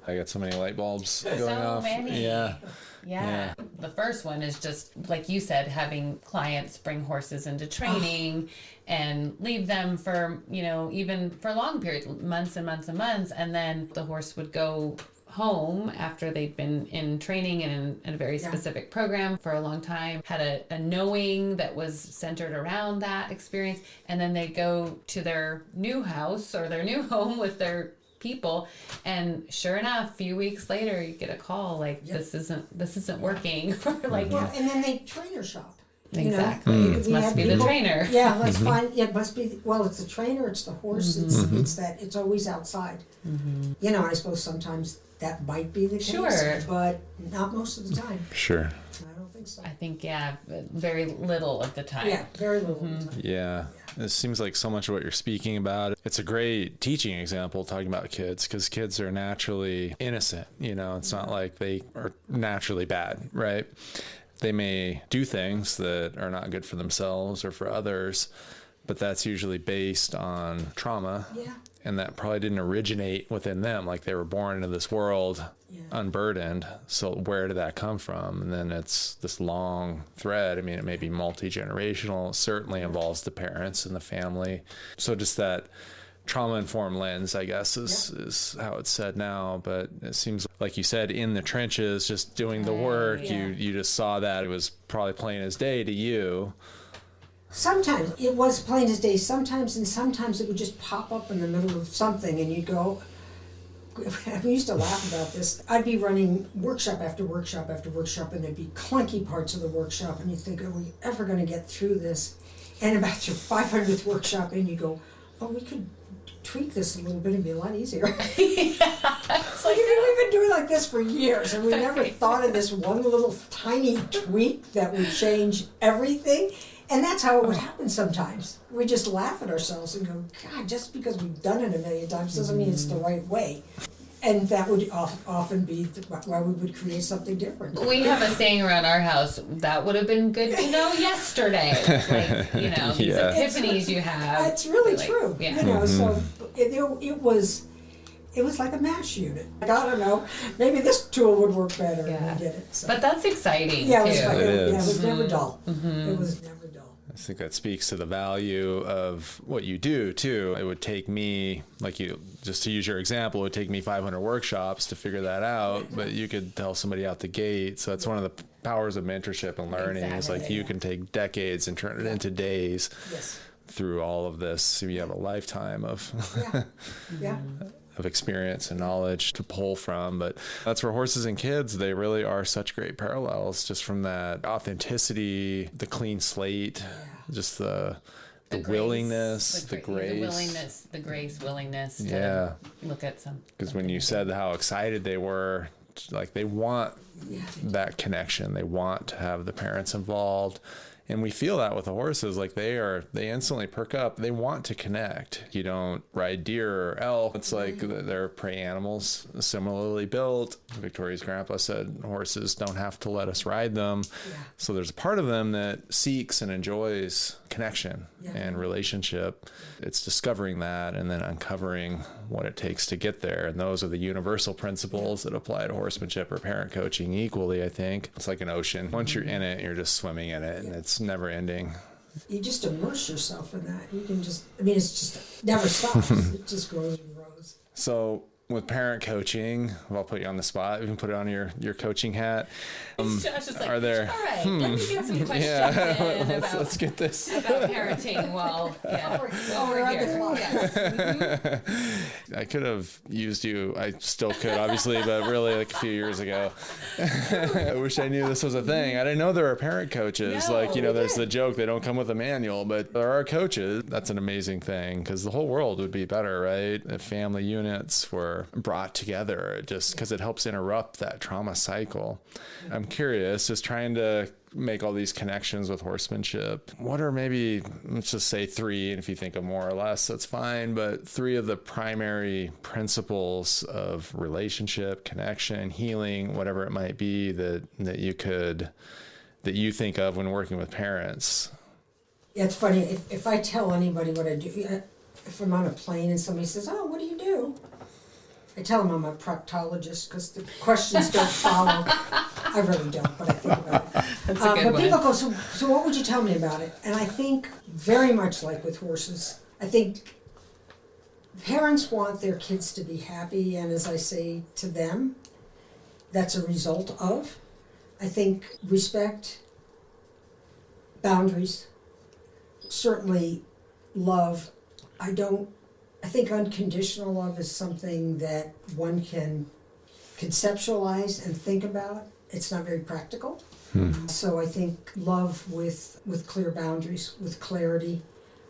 I got so many light bulbs going off. Many. Yeah. The first one is just, like you said, having clients bring horses into training and leave them for, even for long periods, months and months and months. And then the horse would go home after they'd been in training and in a very specific program for a long time, had a knowing that was centered around that experience. And then they'd go to their new house or their new home with their people, and sure enough, a few weeks later you get a call like, this isn't working. Or like, and then they trainer shop. Exactly. It must be the trainer. Yeah, let's find. It must be. Well, it's the trainer. It's the horse. It's that. It's always outside. And I suppose sometimes that might be the case, but not most of the time. Sure. I don't think so. I think very little of the time. Yeah, very little of the time. Yeah. It seems like so much of what you're speaking about. It's a great teaching example talking about kids, because kids are naturally innocent. It's not like they are naturally bad, right? They may do things that are not good for themselves or for others, but that's usually based on trauma. Yeah. And that probably didn't originate within them. Like, they were born into this world unburdened. So where did that come from? And then it's this long thread. I mean, it may be multi-generational. It certainly involves the parents and the family. So just that trauma-informed lens, I guess, is how it's said now. But it seems like you said, in the trenches, just doing the work, you just saw that it was probably plain as day to you. Sometimes it was plain as day, sometimes it would just pop up in the middle of something and you'd go, we used to laugh about this. I'd be running workshop after workshop after workshop, and there'd be clunky parts of the workshop, and you'd think, are we ever going to get through this? And about your 500th workshop and you go, oh, we could tweak this a little bit and be a lot easier. So we've been doing like this for years, and we never thought of this one little tiny tweak that would change everything. And that's how it would happen sometimes. We just laugh at ourselves and go, God, just because we've done it a million times doesn't mean it's the right way. And that would often be why we would create something different. We have a saying around our house, that would have been good to know yesterday. Like, these epiphanies you have. It's really true. Yeah. So it was like a MASH unit. Like, I don't know, maybe this tool would work better, and we did it. So. But that's exciting, too. It was never dull. It was never dull. I think that speaks to the value of what you do, too. It would take me, just to use your example, it would take me 500 workshops to figure that out, but you could tell somebody out the gate. So that's one of the powers of mentorship and learning. Is like you can take decades and turn it into days through all of this. So you have a lifetime of of experience and knowledge to pull from. But that's where horses and kids, they really are such great parallels, just from that authenticity, the clean slate, just the willingness, the grace. The willingness, the grace, willingness to look at some. Because when you said how excited they were like they want that connection. They want to have the parents involved. And we feel that with the horses, like they instantly perk up. They want to connect. You don't ride deer or elk. It's like they're prey animals, similarly built. Victoria's grandpa said horses don't have to let us ride them. Yeah. So there's a part of them that seeks and enjoys connection and relationship. It's discovering that and then uncovering what it takes to get there. And those are the universal principles that apply to horsemanship or parent coaching equally, I think. It's like an ocean. Once you're in it, you're just swimming in it, and it's never ending. You just immerse yourself in that. You can just, it's just, it never stops. It just grows and grows. So with parent coaching, I'll put you on the spot. You can put it on your coaching hat. Josh is like, are there? All right, let me get some questions in let's get this about parenting. Well, we're here. Yes. I could have used you. I still could, obviously, but really, like a few years ago. I wish I knew this was a thing. I didn't know there were parent coaches. No, there's the joke they don't come with a manual, but there are coaches. That's an amazing thing because the whole world would be better, right? If family units were brought together, just because it helps interrupt that trauma cycle. I'm curious, just trying to make all these connections with horsemanship. What are maybe, let's just say 3, and if you think of more or less, that's fine, but 3 of the primary principles of relationship, connection, healing, whatever it might be that you think of when working with parents? Yeah, it's funny. If I tell anybody what I do, if I'm on a plane and somebody says, "Oh, what do you do?" I tell them I'm a proctologist because the questions don't follow. I really don't, but I think about it. That's a good but one. people go, so what would you tell me about it? And I think very much like with horses, I think parents want their kids to be happy, and as I say to them, that's a result of, I think, respect, boundaries, certainly love. I think unconditional love is something that one can conceptualize and think about. It's not very practical. So I think love with clear boundaries, with clarity,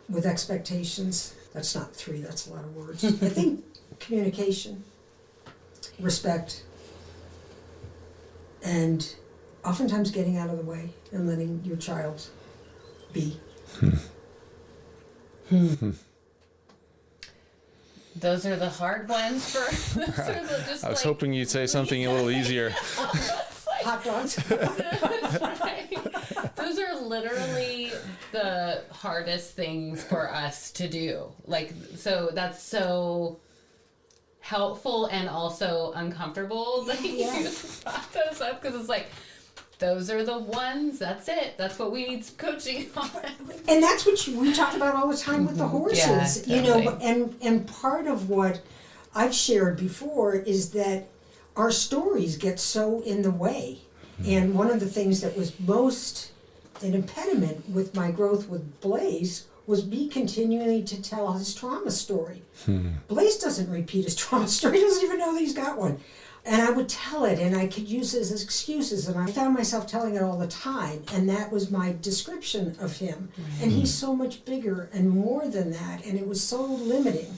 with expectations. That's not 3, that's a lot of words. I think communication, respect, and oftentimes getting out of the way and letting your child be. Those are the hard ones for. I was hoping you'd say something a little easier. Hot dogs. Those are literally the hardest things for us to do. So that's so helpful and also uncomfortable that you brought those up because it's like, those are the ones, that's it. That's what we need some coaching on. And that's what we talk about all the time with the horses. Yeah, and part of what I've shared before is that our stories get so in the way. And one of the things that was most an impediment with my growth with Blaze was me continuing to tell his trauma story. Blaze doesn't repeat his trauma story. He doesn't even know that he's got one. And I would tell it, and I could use it as excuses, and I found myself telling it all the time, and that was my description of him. And he's so much bigger and more than that, and it was so limiting.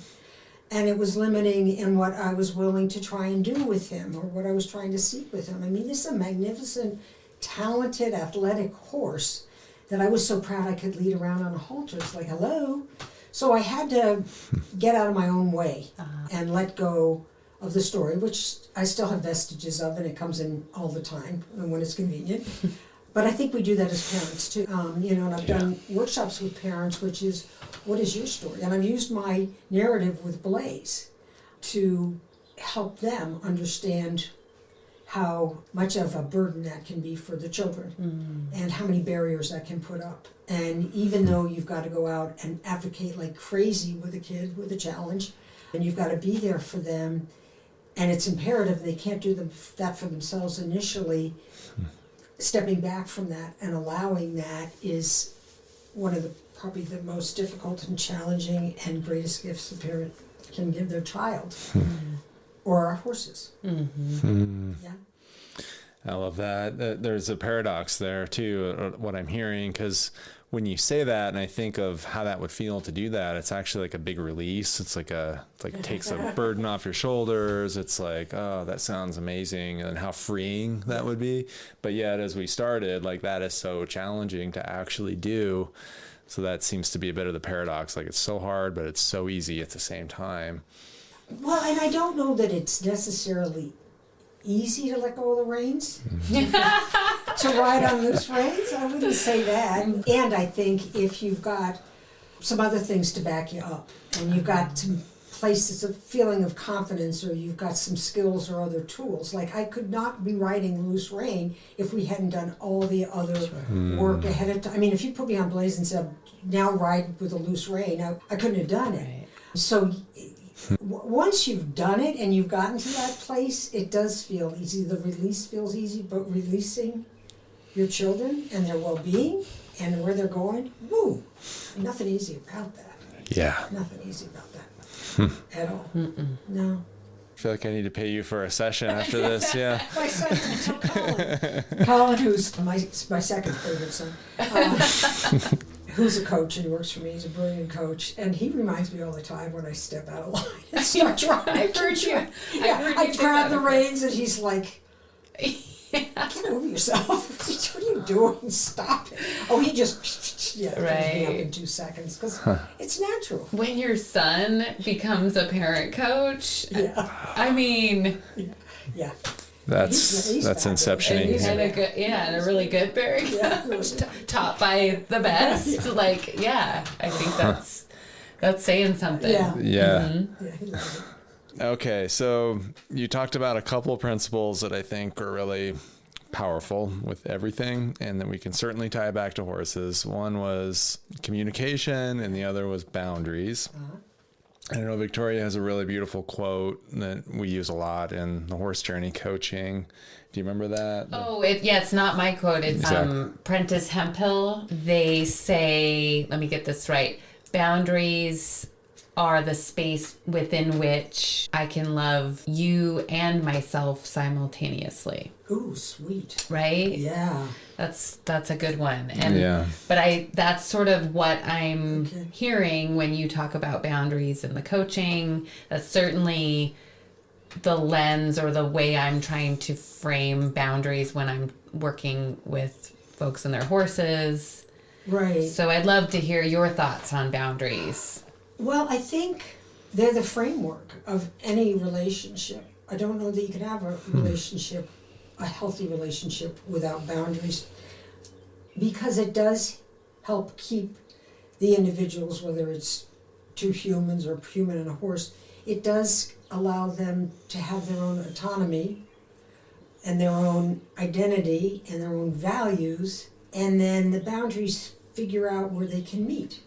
And it was limiting in what I was willing to try and do with him, or what I was trying to seek with him. I mean, this is a magnificent, talented, athletic horse that I was so proud I could lead around on a halter. It's like, hello. So I had to get out of my own way and let go of the story, which I still have vestiges of, and it comes in all the time and when it's convenient. But I think we do that as parents too. And I've done workshops with parents, which is, what is your story? And I've used my narrative with Blaze to help them understand how much of a burden that can be for the children and how many barriers that can put up. And even though you've got to go out and advocate like crazy with a kid with a challenge, and you've got to be there for them, and it's imperative they can't do that for themselves initially. Stepping back from that and allowing that is one of probably the most difficult and challenging and greatest gifts a parent can give their child or our horses. Yeah. I love that. There's a paradox there too, what I'm hearing, because when you say that and I think of how that would feel to do that, it's actually like a big release. It's like takes a burden off your shoulders. It's like, oh, that sounds amazing. And how freeing that would be. But yet, as we started, like that is so challenging to actually do. So that seems to be a bit of the paradox. Like it's so hard, but it's so easy at the same time. Well, and I don't know that it's necessarily easy to let go of the reins. To ride on loose reins, I wouldn't say that. And I think if you've got some other things to back you up, and you've got some places of feeling of confidence, or you've got some skills or other tools. Like I could not be riding loose rein if we hadn't done all the other work ahead of time. I mean, if you put me on Blaze and said, now ride with a loose rein, I couldn't have done it. Right. So once you've done it and you've gotten to that place, it does feel easy. The release feels easy, but releasing your children and their well-being and where they're going, woo, nothing easy about that. Yeah. Nothing easy about that at all. No. I feel like I need to pay you for a session after this. Yeah. My son, so Colin, who's my second favorite son, who's a coach and works for me. He's a brilliant coach, and he reminds me all the time when I step out of line and start driving. I've heard you. Yeah, I grab the reins, and he's like, "Get over yourself! What are you doing? Stop it!" Oh, he just throws me up in 2 seconds because it's natural. When your son becomes a parent coach, I mean, yeah. That's inceptioning. And a really good parent coach, taught by the best. Like, I think that's saying something. Yeah. Mm-hmm. Yeah, he loves it. Okay, so you talked about a couple of principles that I think are really powerful with everything, and that we can certainly tie it back to horses. One was communication, and the other was boundaries. I know Victoria has a really beautiful quote that we use a lot in the horse journey coaching. Do you remember that? Oh, it's not my quote. It's Prentice Hemphill. They say, let me get this right, boundaries are the space within which I can love you and myself simultaneously. Ooh, sweet. Right? Yeah. That's a good one. And but that's sort of what I'm hearing when you talk about boundaries in the coaching. That's certainly the lens or the way I'm trying to frame boundaries when I'm working with folks and their horses. Right. So I'd love to hear your thoughts on boundaries. Well, I think they're the framework of any relationship. I don't know that you can have a relationship, a healthy relationship, without boundaries, because it does help keep the individuals, whether it's two humans or a human and a horse, it does allow them to have their own autonomy and their own identity and their own values, and then the boundaries figure out where they can meet,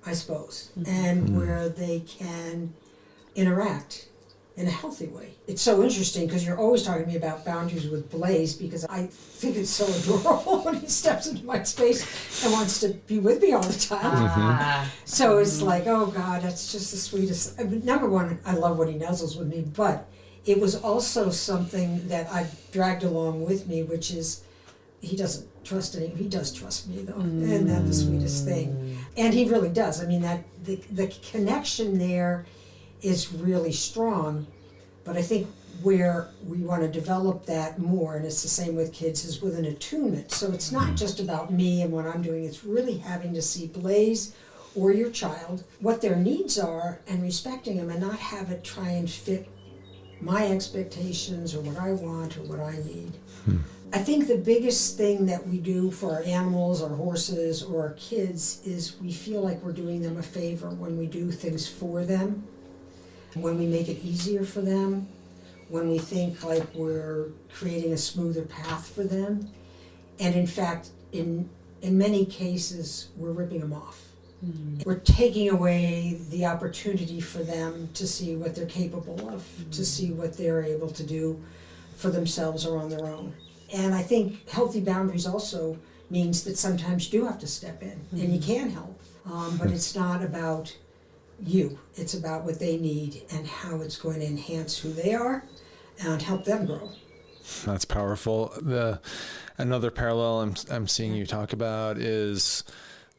I suppose, and where they can interact in a healthy way. It's so interesting because you're always talking to me about boundaries with Blaze, because I think it's so adorable when he steps into my space and wants to be with me all the time. So it's like, oh God, that's just the sweetest. I mean, number one, I love when he nuzzles with me, but it was also something that I dragged along with me, which is he doesn't trust any. He does trust me though, and that's the sweetest thing. And he really does. I mean, that the connection there is really strong. But I think where we want to develop that more, and it's the same with kids, is with an attunement. So it's not just about me and what I'm doing. It's really having to see Blaze or your child, what their needs are, and respecting them, and not have it try and fit my expectations or what I want or what I need. I think the biggest thing that we do for our animals, our horses, or our kids is we feel like we're doing them a favor when we do things for them, when we make it easier for them, when we think like we're creating a smoother path for them. And in fact, in many cases, we're ripping them off. We're taking away the opportunity for them to see what they're capable of, to see what they're able to do for themselves or on their own. And I think healthy boundaries also means that sometimes you do have to step in, and you can help, but it's not about you. It's about what they need and how it's going to enhance who they are and help them grow. That's powerful. Another parallel I'm seeing you talk about is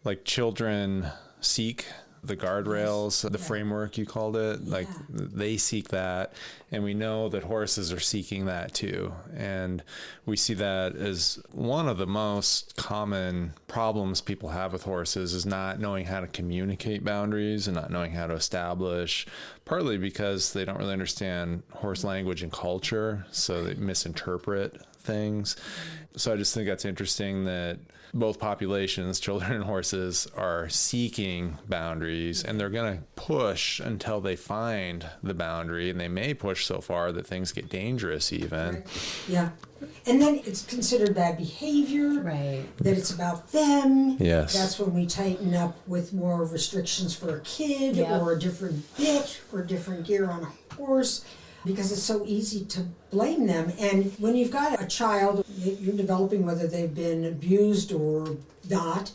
like children seek the guardrails, the framework you called it, like they seek that. And we know that horses are seeking that too. And we see that as one of the most common problems people have with horses is not knowing how to communicate boundaries and not knowing how to establish, partly because they don't really understand horse language and culture. So they misinterpret things. So I just think that's interesting that both populations, children and horses, are seeking boundaries, and they're going to push until they find the boundary, and they may push so far that things get dangerous even. Right. Yeah. And then it's considered bad behavior. Right. That it's about them. Yes. That's when we tighten up with more restrictions for a kid or a different bit or different gear on a horse, because it's so easy to blame them. And when you've got a child, you're developing whether they've been abused or not,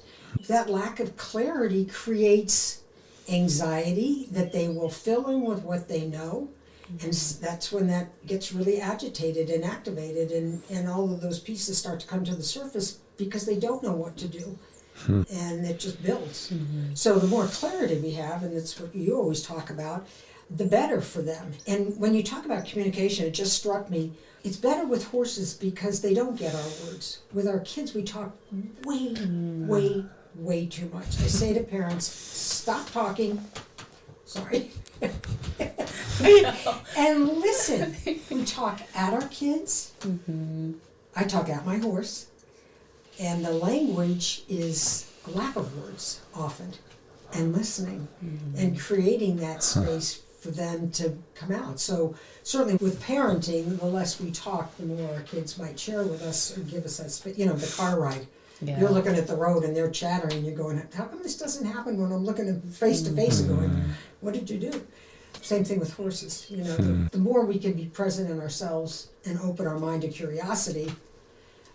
that lack of clarity creates anxiety that they will fill in with what they know. And that's when that gets really agitated and activated, and all of those pieces start to come to the surface because they don't know what to do. And it just builds. So the more clarity we have, and that's what you always talk about, the better for them. And when you talk about communication, it just struck me, it's better with horses because they don't get our words. With our kids, we talk way too much. I say to parents, stop talking. Sorry. And listen. We talk at our kids. I talk at my horse. And the language is a lack of words often. And listening. And creating that space for them to come out. So certainly with parenting, the less we talk, the more our kids might share with us or give us that space. You know, the car ride. Yeah. You're looking at the road and they're chattering and you're going, how come this doesn't happen when I'm looking face to face and going, what did you do? Same thing with horses. You know, the more we can be present in ourselves and open our mind to curiosity,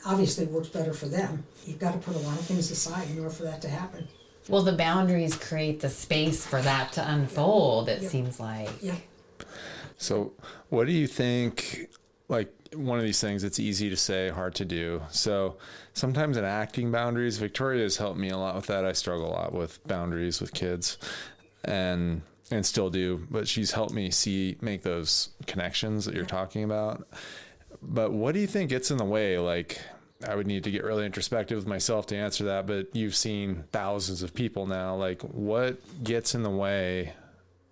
obviously it works better for them. You've got to put a lot of things aside in order for that to happen. Well, the boundaries create the space for that to unfold, it seems like. Yeah. So what do you think, like one of these things, it's easy to say, hard to do. So sometimes enacting boundaries, Victoria has helped me a lot with that. I struggle a lot with boundaries with kids and still do, but she's helped me make those connections that you're talking about. But what do you think gets in the way? Like, I would need to get really introspective with myself to answer that, but you've seen thousands of people now. Like, what gets in the way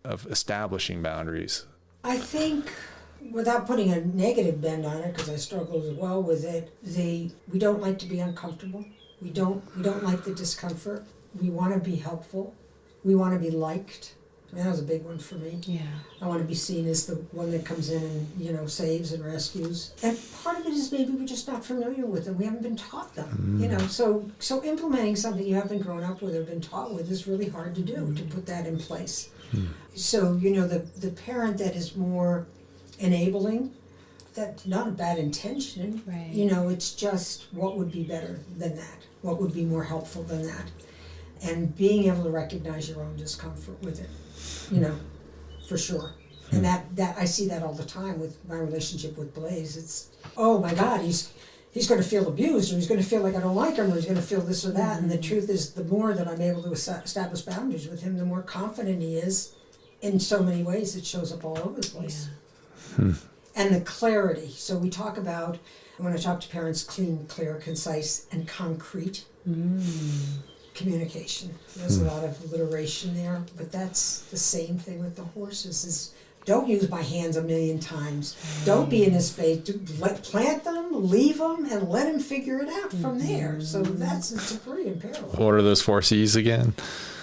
of establishing boundaries? I think, without putting a negative bend on it, because I struggle as well with it, we don't like to be uncomfortable. We don't like the discomfort. We want to be helpful. We want to be liked. That was a big one for me. Yeah. I want to be seen as the one that comes in and, saves and rescues. And part of it is maybe we're just not familiar with them. We haven't been taught them, So implementing something you haven't grown up with or been taught with is really hard to do, to put that in place. So, the parent that is more enabling, that's not a bad intention. Right. It's just what would be better than that? What would be more helpful than that? And being able to recognize your own discomfort with it. For sure. And that I see that all the time with my relationship with Blaze. It's, oh my God, he's going to feel abused, or he's going to feel like I don't like him, or he's going to feel this or that. And the truth is, the more that I'm able to establish boundaries with him, the more confident he is in so many ways. It shows up all over the place. Yeah. And the clarity. So we talk about, when I talk to parents, clean, clear, concise, and concrete. Communication. There's a lot of alliteration there, but that's the same thing with the horses. Is don't use my hands 1,000,000 times. Don't be in his face. Plant them, leave them, and let him figure it out from there. So it's a pretty imperative. What are those 4 C's again?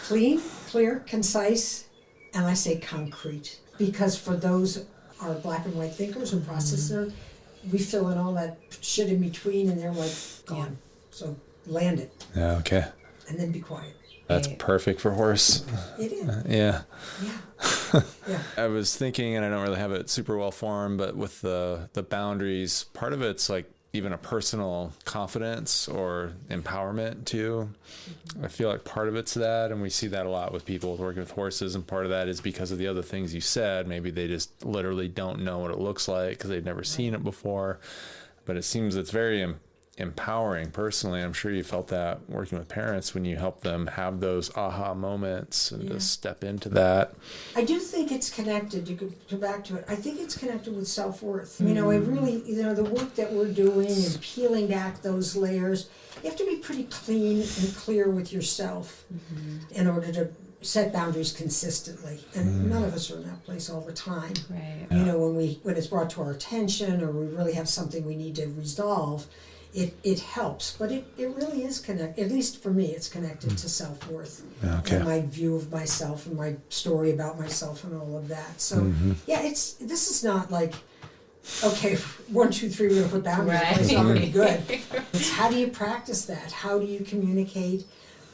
Clean, clear, concise, and I say concrete, because for those are black and white thinkers or processors, we fill in all that shit in between, and they're like gone. So land it. Yeah. Okay. And then be quiet. That's perfect for horse. It is. Yeah. Yeah. I was thinking, and I don't really have it super well formed, but with the boundaries, part of it's like even a personal confidence or empowerment too. I feel like part of it's that, and we see that a lot with people working with horses, and part of that is because of the other things you said. Maybe they just literally don't know what it looks like because they've never seen it before. But it seems it's very empowering personally. I'm sure you felt that working with parents when you help them have those aha moments and just step into that. I do think it's connected, to go back to it, I think it's connected with self-worth. You know, I really, the work that we're doing and peeling back those layers, you have to be pretty clean and clear with yourself in order to set boundaries consistently. And none of us are in that place all the time. Right. You know, when it's brought to our attention or we really have something we need to resolve, it helps. But it really is connected, at least for me, it's connected to self-worth and my view of myself and my story about myself and all of that. So this is not like, okay, 1, 2, 3, we're gonna put boundaries in place, it's not gonna be good. It's how do you practice that? How do you communicate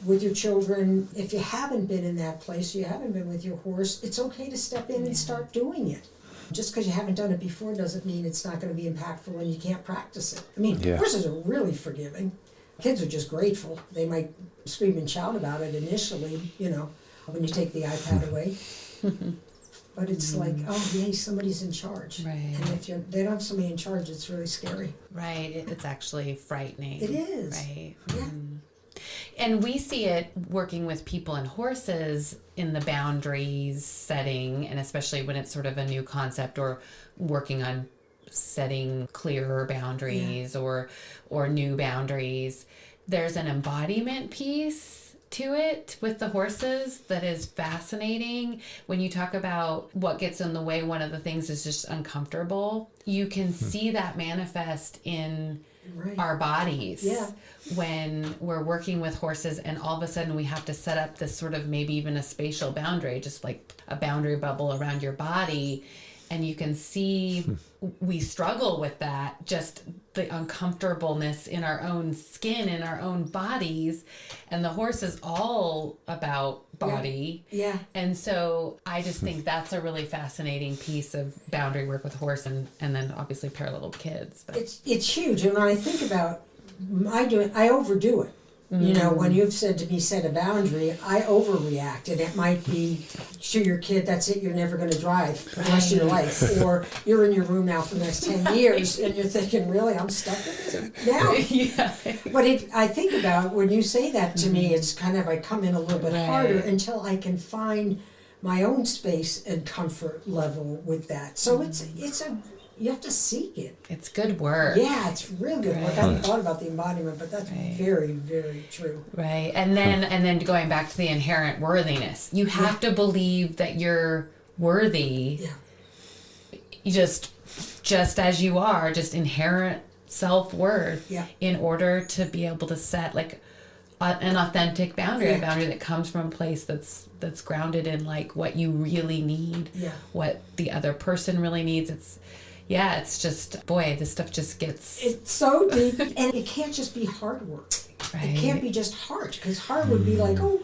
with your children? If you haven't been in that place, you haven't been with your horse, it's okay to step in and start doing it. Just because you haven't done it before doesn't mean it's not going to be impactful when you can't practice it. I mean, horses are really forgiving. Kids are just grateful. They might scream and shout about it initially, you know, when you take the iPad away. But it's like, oh, yay, somebody's in charge. Right. And if they don't have somebody in charge, it's really scary. Right. It's actually frightening. It is. Right. Yeah. And we see it working with people and horses in the boundaries setting, and especially when it's sort of a new concept or working on setting clearer boundaries or new boundaries. There's an embodiment piece to it with the horses that is fascinating. When you talk about what gets in the way, one of the things is just uncomfortable. You can see that manifest in our bodies when we're working with horses, and all of a sudden we have to set up this sort of maybe even a spatial boundary, just like a boundary bubble around your body, and you can see we struggle with that, just the uncomfortableness in our own skin, in our own bodies, and the horse is all about body. And so I just think that's a really fascinating piece of boundary work with horse, and then obviously parallel kids. But it's huge, and when I think about I overdo it. You know, when you've said to me, set a boundary, I overreact, and it might be to your kid, that's it, you're never going to drive for the rest of your life, or you're in your room now for the next 10 years, and you're thinking, really, I'm stuck with this now? But I think about, when you say that to me, it's kind of, I come in a little bit harder until I can find my own space and comfort level with that. So you have to seek it. It's good work. Yeah, it's real good work. I hadn't thought about the embodiment, but that's very, very true. Right. And then going back to the inherent worthiness. You have to believe that you're worthy. Just as you are, just inherent self-worth in order to be able to set like an authentic boundary, a boundary that comes from a place that's grounded in like what you really need, what the other person really needs. It's just, boy, this stuff just gets... It's so deep. And it can't just be hard work. It can't be just hard, because hard would be like, oh,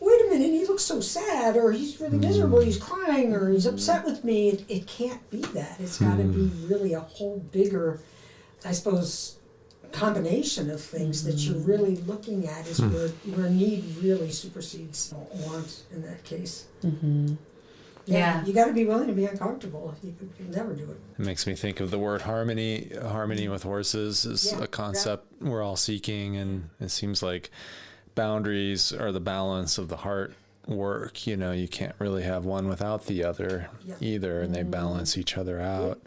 wait a minute, he looks so sad, or he's really miserable, he's crying, or he's upset with me. It can't be that. It's got to be really a whole bigger, I suppose, combination of things that you're really looking at is where need really supersedes want in that case. You got to be willing to be uncomfortable. You'll never do it. It makes me think of the word harmony. Harmony with horses is a concept we're all seeking, and it seems like boundaries are the balance of the heart work. You know, you can't really have one without the other either, and they balance each other out.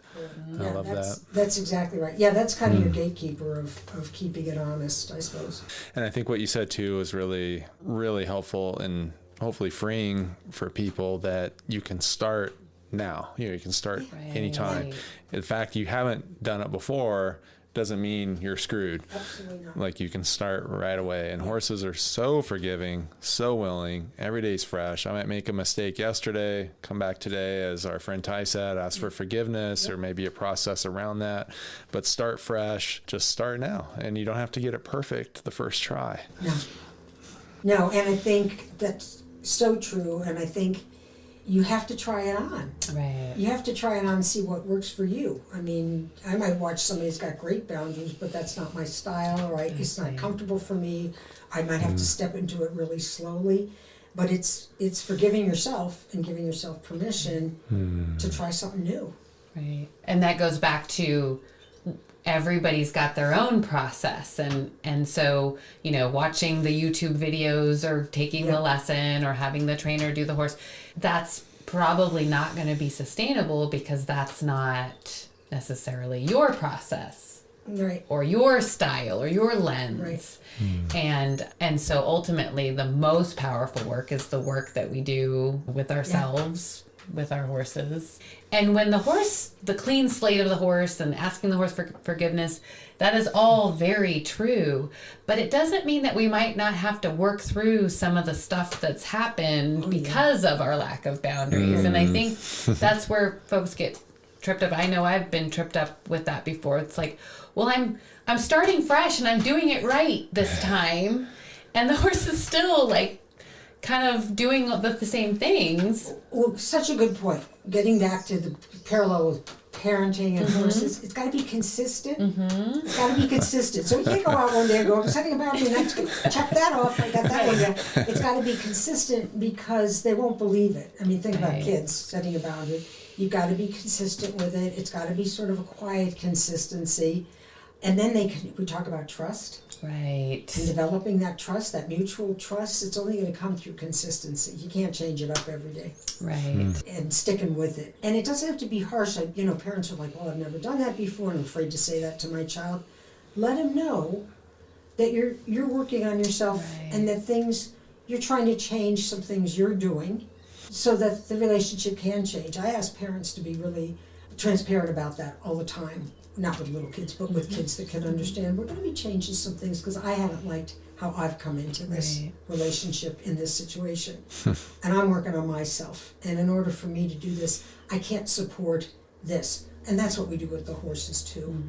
I love that. That's exactly right. Yeah, that's kind of your gatekeeper of keeping it honest, I suppose. And I think what you said too is really, really helpful and hopefully freeing for people, that you can start now. You can start anytime. In fact, you haven't done it before doesn't mean you're screwed. Absolutely not. Like, you can start right away. And horses are so forgiving, so willing. Every day's fresh. I might make a mistake yesterday, come back today, as our friend Ty said, ask for forgiveness or maybe a process around that. But start fresh. Just start now. And you don't have to get it perfect the first try. No, and I think that's so true, and I think you have to try it on. Right. You have to try it on and see what works for you. I mean, I might watch somebody who's got great boundaries, but that's not my style, right? It's not comfortable for me. I might have to step into it really slowly. But it's forgiving yourself and giving yourself permission to try something new. Right. And that goes back to everybody's got their own process. And so, watching the YouTube videos or taking the lesson or having the trainer do the horse, that's probably not going to be sustainable because that's not necessarily your process. Right. Or your style or your lens. Right. And so ultimately the most powerful work is the work that we do with ourselves, with our horses. And when the clean slate of the horse and asking the horse for forgiveness, that is all very true. But it doesn't mean that we might not have to work through some of the stuff that's happened because of our lack of boundaries. And I think that's where folks get tripped up. I know I've been tripped up with that before. It's like, well, I'm starting fresh and I'm doing it right this time, and the horse is still like kind of doing the same things. Well, such a good point. Getting back to the parallel with parenting and horses, it's got to be consistent. It's got to be consistent. So we can't go out one day and go, I'm setting a boundary, and I'm just check that off. I got that one down. It's got to be consistent because they won't believe it. I mean, think about kids setting a boundary. You've got to be consistent with it. It's got to be sort of a quiet consistency. And then we talk about trust. Right. And developing that trust, that mutual trust, it's only going to come through consistency. You can't change it up every day. Right. And sticking with it. And it doesn't have to be harsh. Parents are like, well, I've never done that before, and I'm afraid to say that to my child. Let them know that you're working on yourself and that you're trying to change some things you're doing so that the relationship can change. I ask parents to be really transparent about that all the time. Not with little kids, but with kids that can understand. We're going to be changing some things because I haven't liked how I've come into this relationship in this situation. And I'm working on myself. And in order for me to do this, I can't support this. And that's what we do with the horses too.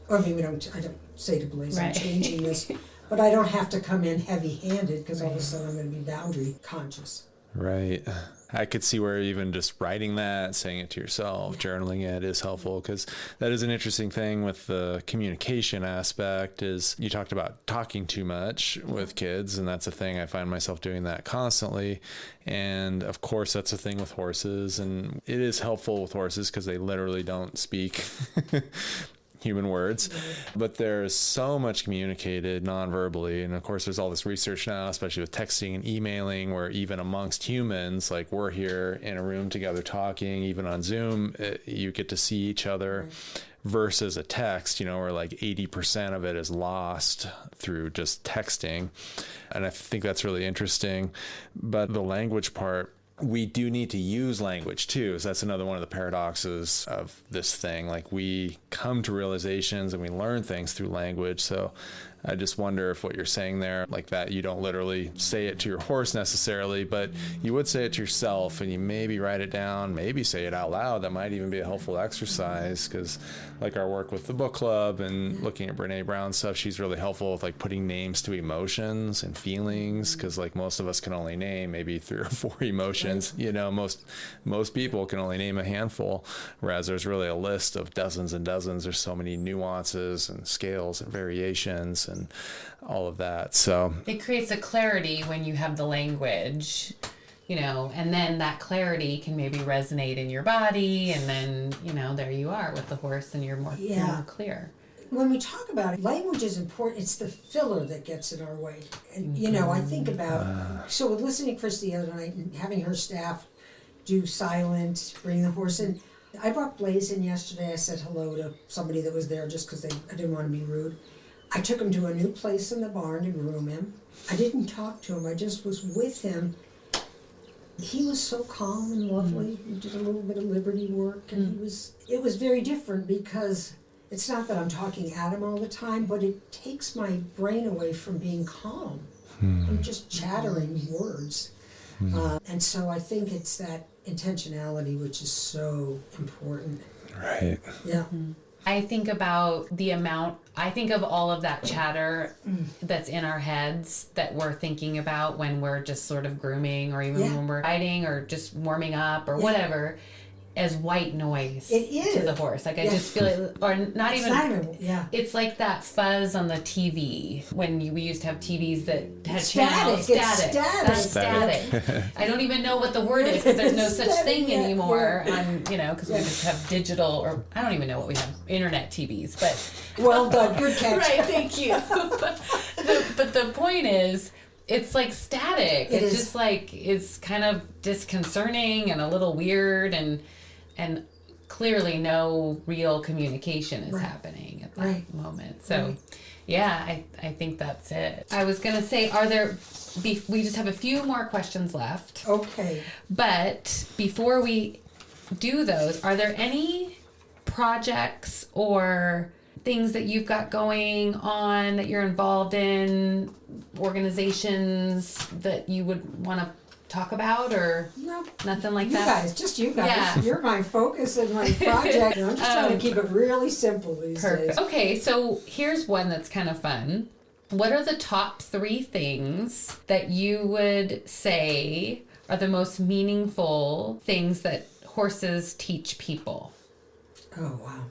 I don't say to Blaze, I'm changing this, but I don't have to come in heavy-handed because all of a sudden I'm going to be boundary conscious. Right. I could see where even just writing that, saying it to yourself, journaling it is helpful, because that is an interesting thing with the communication aspect. Is you talked about talking too much with kids, and that's a thing. I find myself doing that constantly. And of course, that's a thing with horses, and it is helpful with horses because they literally don't speak human words, but there's so much communicated non-verbally. And of course, there's all this research now, especially with texting and emailing, where even amongst humans, like we're here in a room together talking, even on Zoom, you get to see each other versus a text, where like 80% of it is lost through just texting. And I think that's really interesting. But the language part, we do need to use language too. So that's another one of the paradoxes of this thing. Like we come to realizations and we learn things through language. So I just wonder if what you're saying there, like that, you don't literally say it to your horse necessarily, but you would say it to yourself, and you maybe write it down, maybe say it out loud. That might even be a helpful exercise, because like our work with the book club and looking at Brene Brown's stuff, she's really helpful with like putting names to emotions and feelings, because like most of us can only name maybe 3 or 4 emotions. Most people can only name a handful, whereas there's really a list of dozens and dozens. There's so many nuances and scales and variations and all of that. So it creates a clarity when you have the language, and then that clarity can maybe resonate in your body, and then there you are with the horse, and you're more clear. When we talk about it, language is important. It's the filler that gets in our way. And I think about so with listening to Chris the other night and having her staff do silent, bring the horse in. I brought Blaze in yesterday. I said hello to somebody that was there just because I didn't want to be rude. I took him to a new place in the barn to groom him. I didn't talk to him. I just was with him. He was so calm and lovely. He did a little bit of liberty work, and it was very different because it's not that I'm talking at him all the time, but it takes my brain away from being calm. I'm just chattering words. And so I think it's that intentionality which is so important. Right. Yeah. I think about I think of all of that chatter that's in our heads that we're thinking about when we're just sort of grooming, or even when we're riding or just warming up or whatever. as white noise It is. to the horse. Like I just feel it, or not It's even. not even, yeah. It's like that fuzz on the TV when we used to have TVs that had Static. channels. It's Static. static. That's static. I don't even know what the word is because there's no such thing Static, yeah, anymore yeah. on, because we just have digital, or I don't even know what we have, internet TVs, but. Well done, good catch. Right, thank you. but the point is, it's like static. It it's is. just like, it's kind of disconcerting and a little weird, and clearly no real communication is happening at that moment. So yeah, I think that's it. I was gonna say, we just have a few more questions left, Okay. but before we do those, are there any projects or things that you've got going on that you're involved in, organizations that you would want to talk about, or No. nothing like You that? guys, just you guys. Yeah. You're my focus and my project. And I'm just trying to keep it really simple these Perfect. days. Okay, so here's one that's kind of fun. What are the top 3 things that you would say are the most meaningful things that horses teach people? Oh, wow.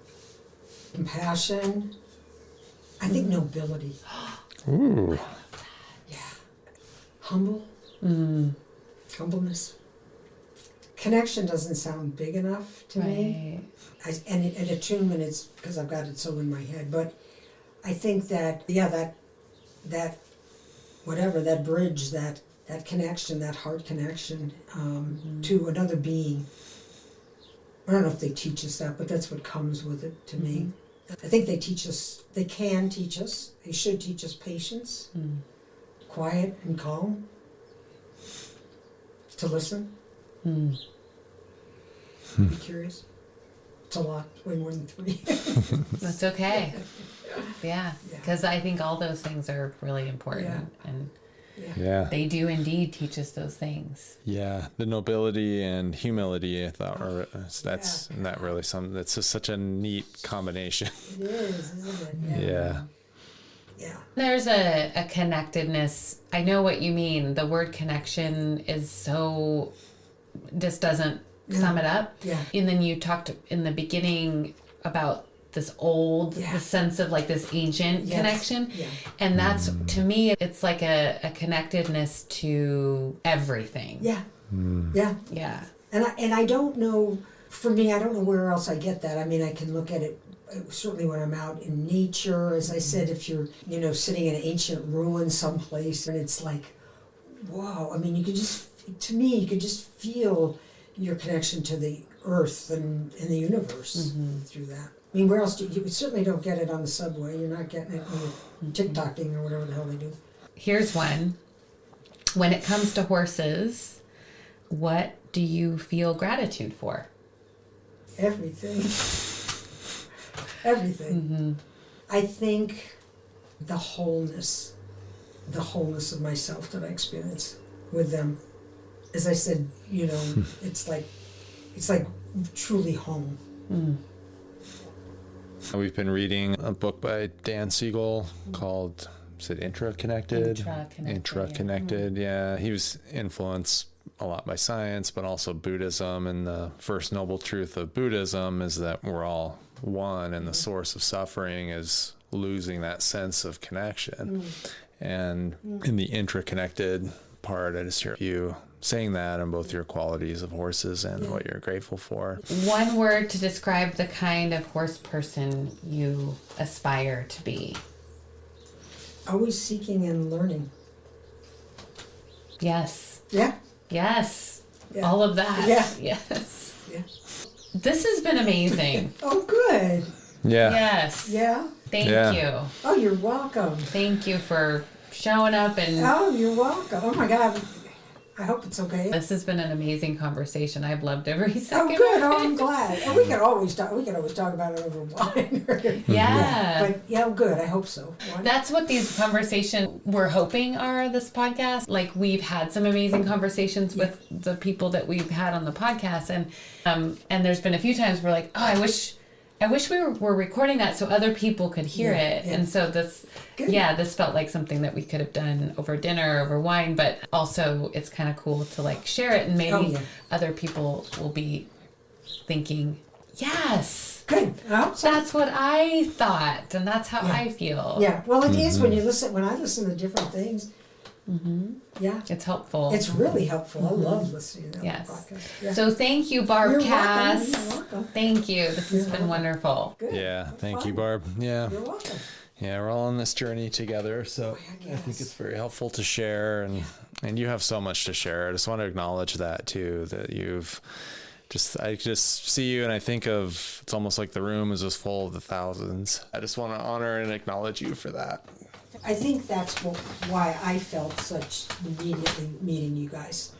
Compassion. I think nobility. Ooh. Yeah. Humble. Humbleness. Connection doesn't sound big enough to me. And attunement is because I've got it so in my head. But I think that, that whatever, that bridge, that connection, that heart connection to another being. I don't know if they teach us that, but that's what comes with it to me. I think they teach us, they can teach us, they should teach us patience, quiet and calm, to listen, be curious. It's a lot, way more than 3. That's okay. Yeah, because I think all those things are really important, and Yeah. they do indeed teach us those things. Yeah, the nobility and humility, I thought, that's not really something that's just such a neat combination. It is, isn't it? Yeah. Yeah. There's a connectedness. I know what you mean. The word connection is so, just doesn't sum it up. Yeah. And then you talked in the beginning about this old, the sense of like this ancient connection. Yeah. And that's, to me, it's like a connectedness to everything. Yeah. Yeah. Yeah. And I don't know, for me, I don't know where else I get that. I mean, I can look at it certainly when I'm out in nature. As I said, if you're, sitting in an ancient ruin someplace, and it's like, wow. I mean, you could just feel your connection to the earth and the universe through that. I mean, where else you certainly don't get it on the subway. You're not getting it when you're TikToking or whatever the hell they do. Here's one. When it comes to horses, what do you feel gratitude for? Everything. Everything. I think the wholeness of myself that I experience with them. As I said, it's like truly home. We've been reading a book by Dan Siegel called, is it Intra-Connected? Intra-Connected, yeah. He was influenced a lot by science, but also Buddhism. And the first noble truth of Buddhism is that we're all one, and the source of suffering is losing that sense of connection. And in the intra-connected part, I just hear you saying that on both your qualities of horses and what you're grateful for. One word to describe the kind of horse person you aspire to be. Always seeking and learning. Yes. Yeah. Yes. Yeah. All of that. Yeah. Yes. Yeah. This has been amazing. Oh, good. Yeah. Yes. Yeah. Thank you. Oh, you're welcome. Thank you for showing up, and Oh, you're welcome. Oh my God. I hope it's okay. this has been an amazing conversation. I've loved every second. Oh, good. of Oh, I'm it. glad. And we could always talk about it over wine. Yeah. But yeah, good. I hope so. Wine? That's what these conversations we're hoping are this podcast. Like, we've had some amazing conversations with the people that we've had on the podcast, and there's been a few times we're like, oh, I wish we were recording that so other people could hear it. Yeah. And so this felt like something that we could have done over dinner, over wine, but also it's kind of cool to like share it, and maybe other people will be thinking, yes, Good. that's what I thought, and that's how Yeah. I feel. Yeah. Well, it is when I listen to different things. Yeah. It's helpful. It's really helpful. I love listening to that Yes. podcast. Yeah. So thank you, Barb You're Cass. welcome. You're welcome. Thank you. This has been wonderful. Good. Yeah, Have thank you, fun. Barb. Yeah. You're welcome. Yeah, we're all on this journey together, so I think it's very helpful to share, and you have so much to share. I just want to acknowledge that too, that I just see you and I think of, it's almost like the room is just full of the thousands. I just want to honor and acknowledge you for that. I think that's why I felt such immediately meeting you guys.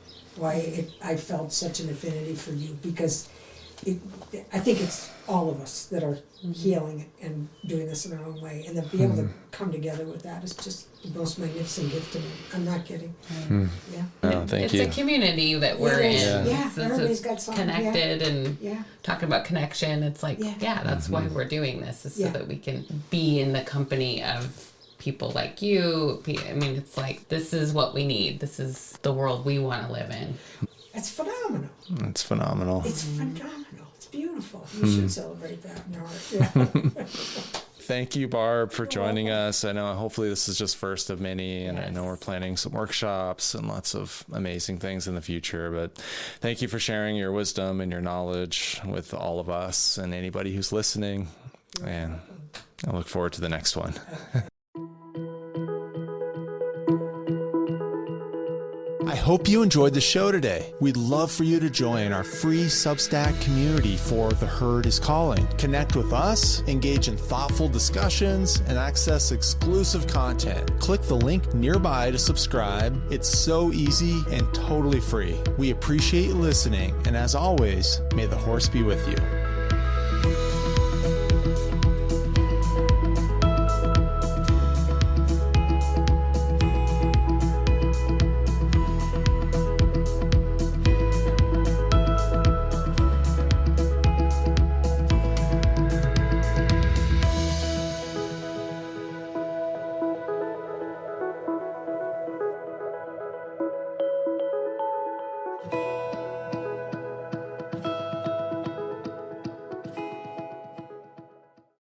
I felt such an affinity for you, because I think it's all of us that are healing and doing this in our own way, and to be able to come together with that is just the most magnificent gift to me. I'm not kidding. Yeah. Oh, thank It's you. a community that we're It in. is. Yeah, It's everybody's got something, yeah. connected and Yeah. talking about connection. It's like, Yeah. that's why we're doing this, is so Yeah. that we can be in the company of people like you. I mean, it's like, this is what we need. This is the world we want to live in. It's phenomenal. It's phenomenal. It's phenomenal. It's beautiful. You should celebrate that in your art. Yeah. Thank you, Barb, for joining us. I know hopefully this is just first of many, and I know Yes. we're planning some workshops and lots of amazing things in the future, but thank you for sharing your wisdom and your knowledge with all of us and anybody who's listening, and I look forward to the next one. I hope you enjoyed the show today. We'd love for you to join our free Substack community for The Herd is Calling. Connect with us, engage in thoughtful discussions, and access exclusive content. Click the link nearby to subscribe. It's so easy and totally free. We appreciate you listening, and as always, may the horse be with you.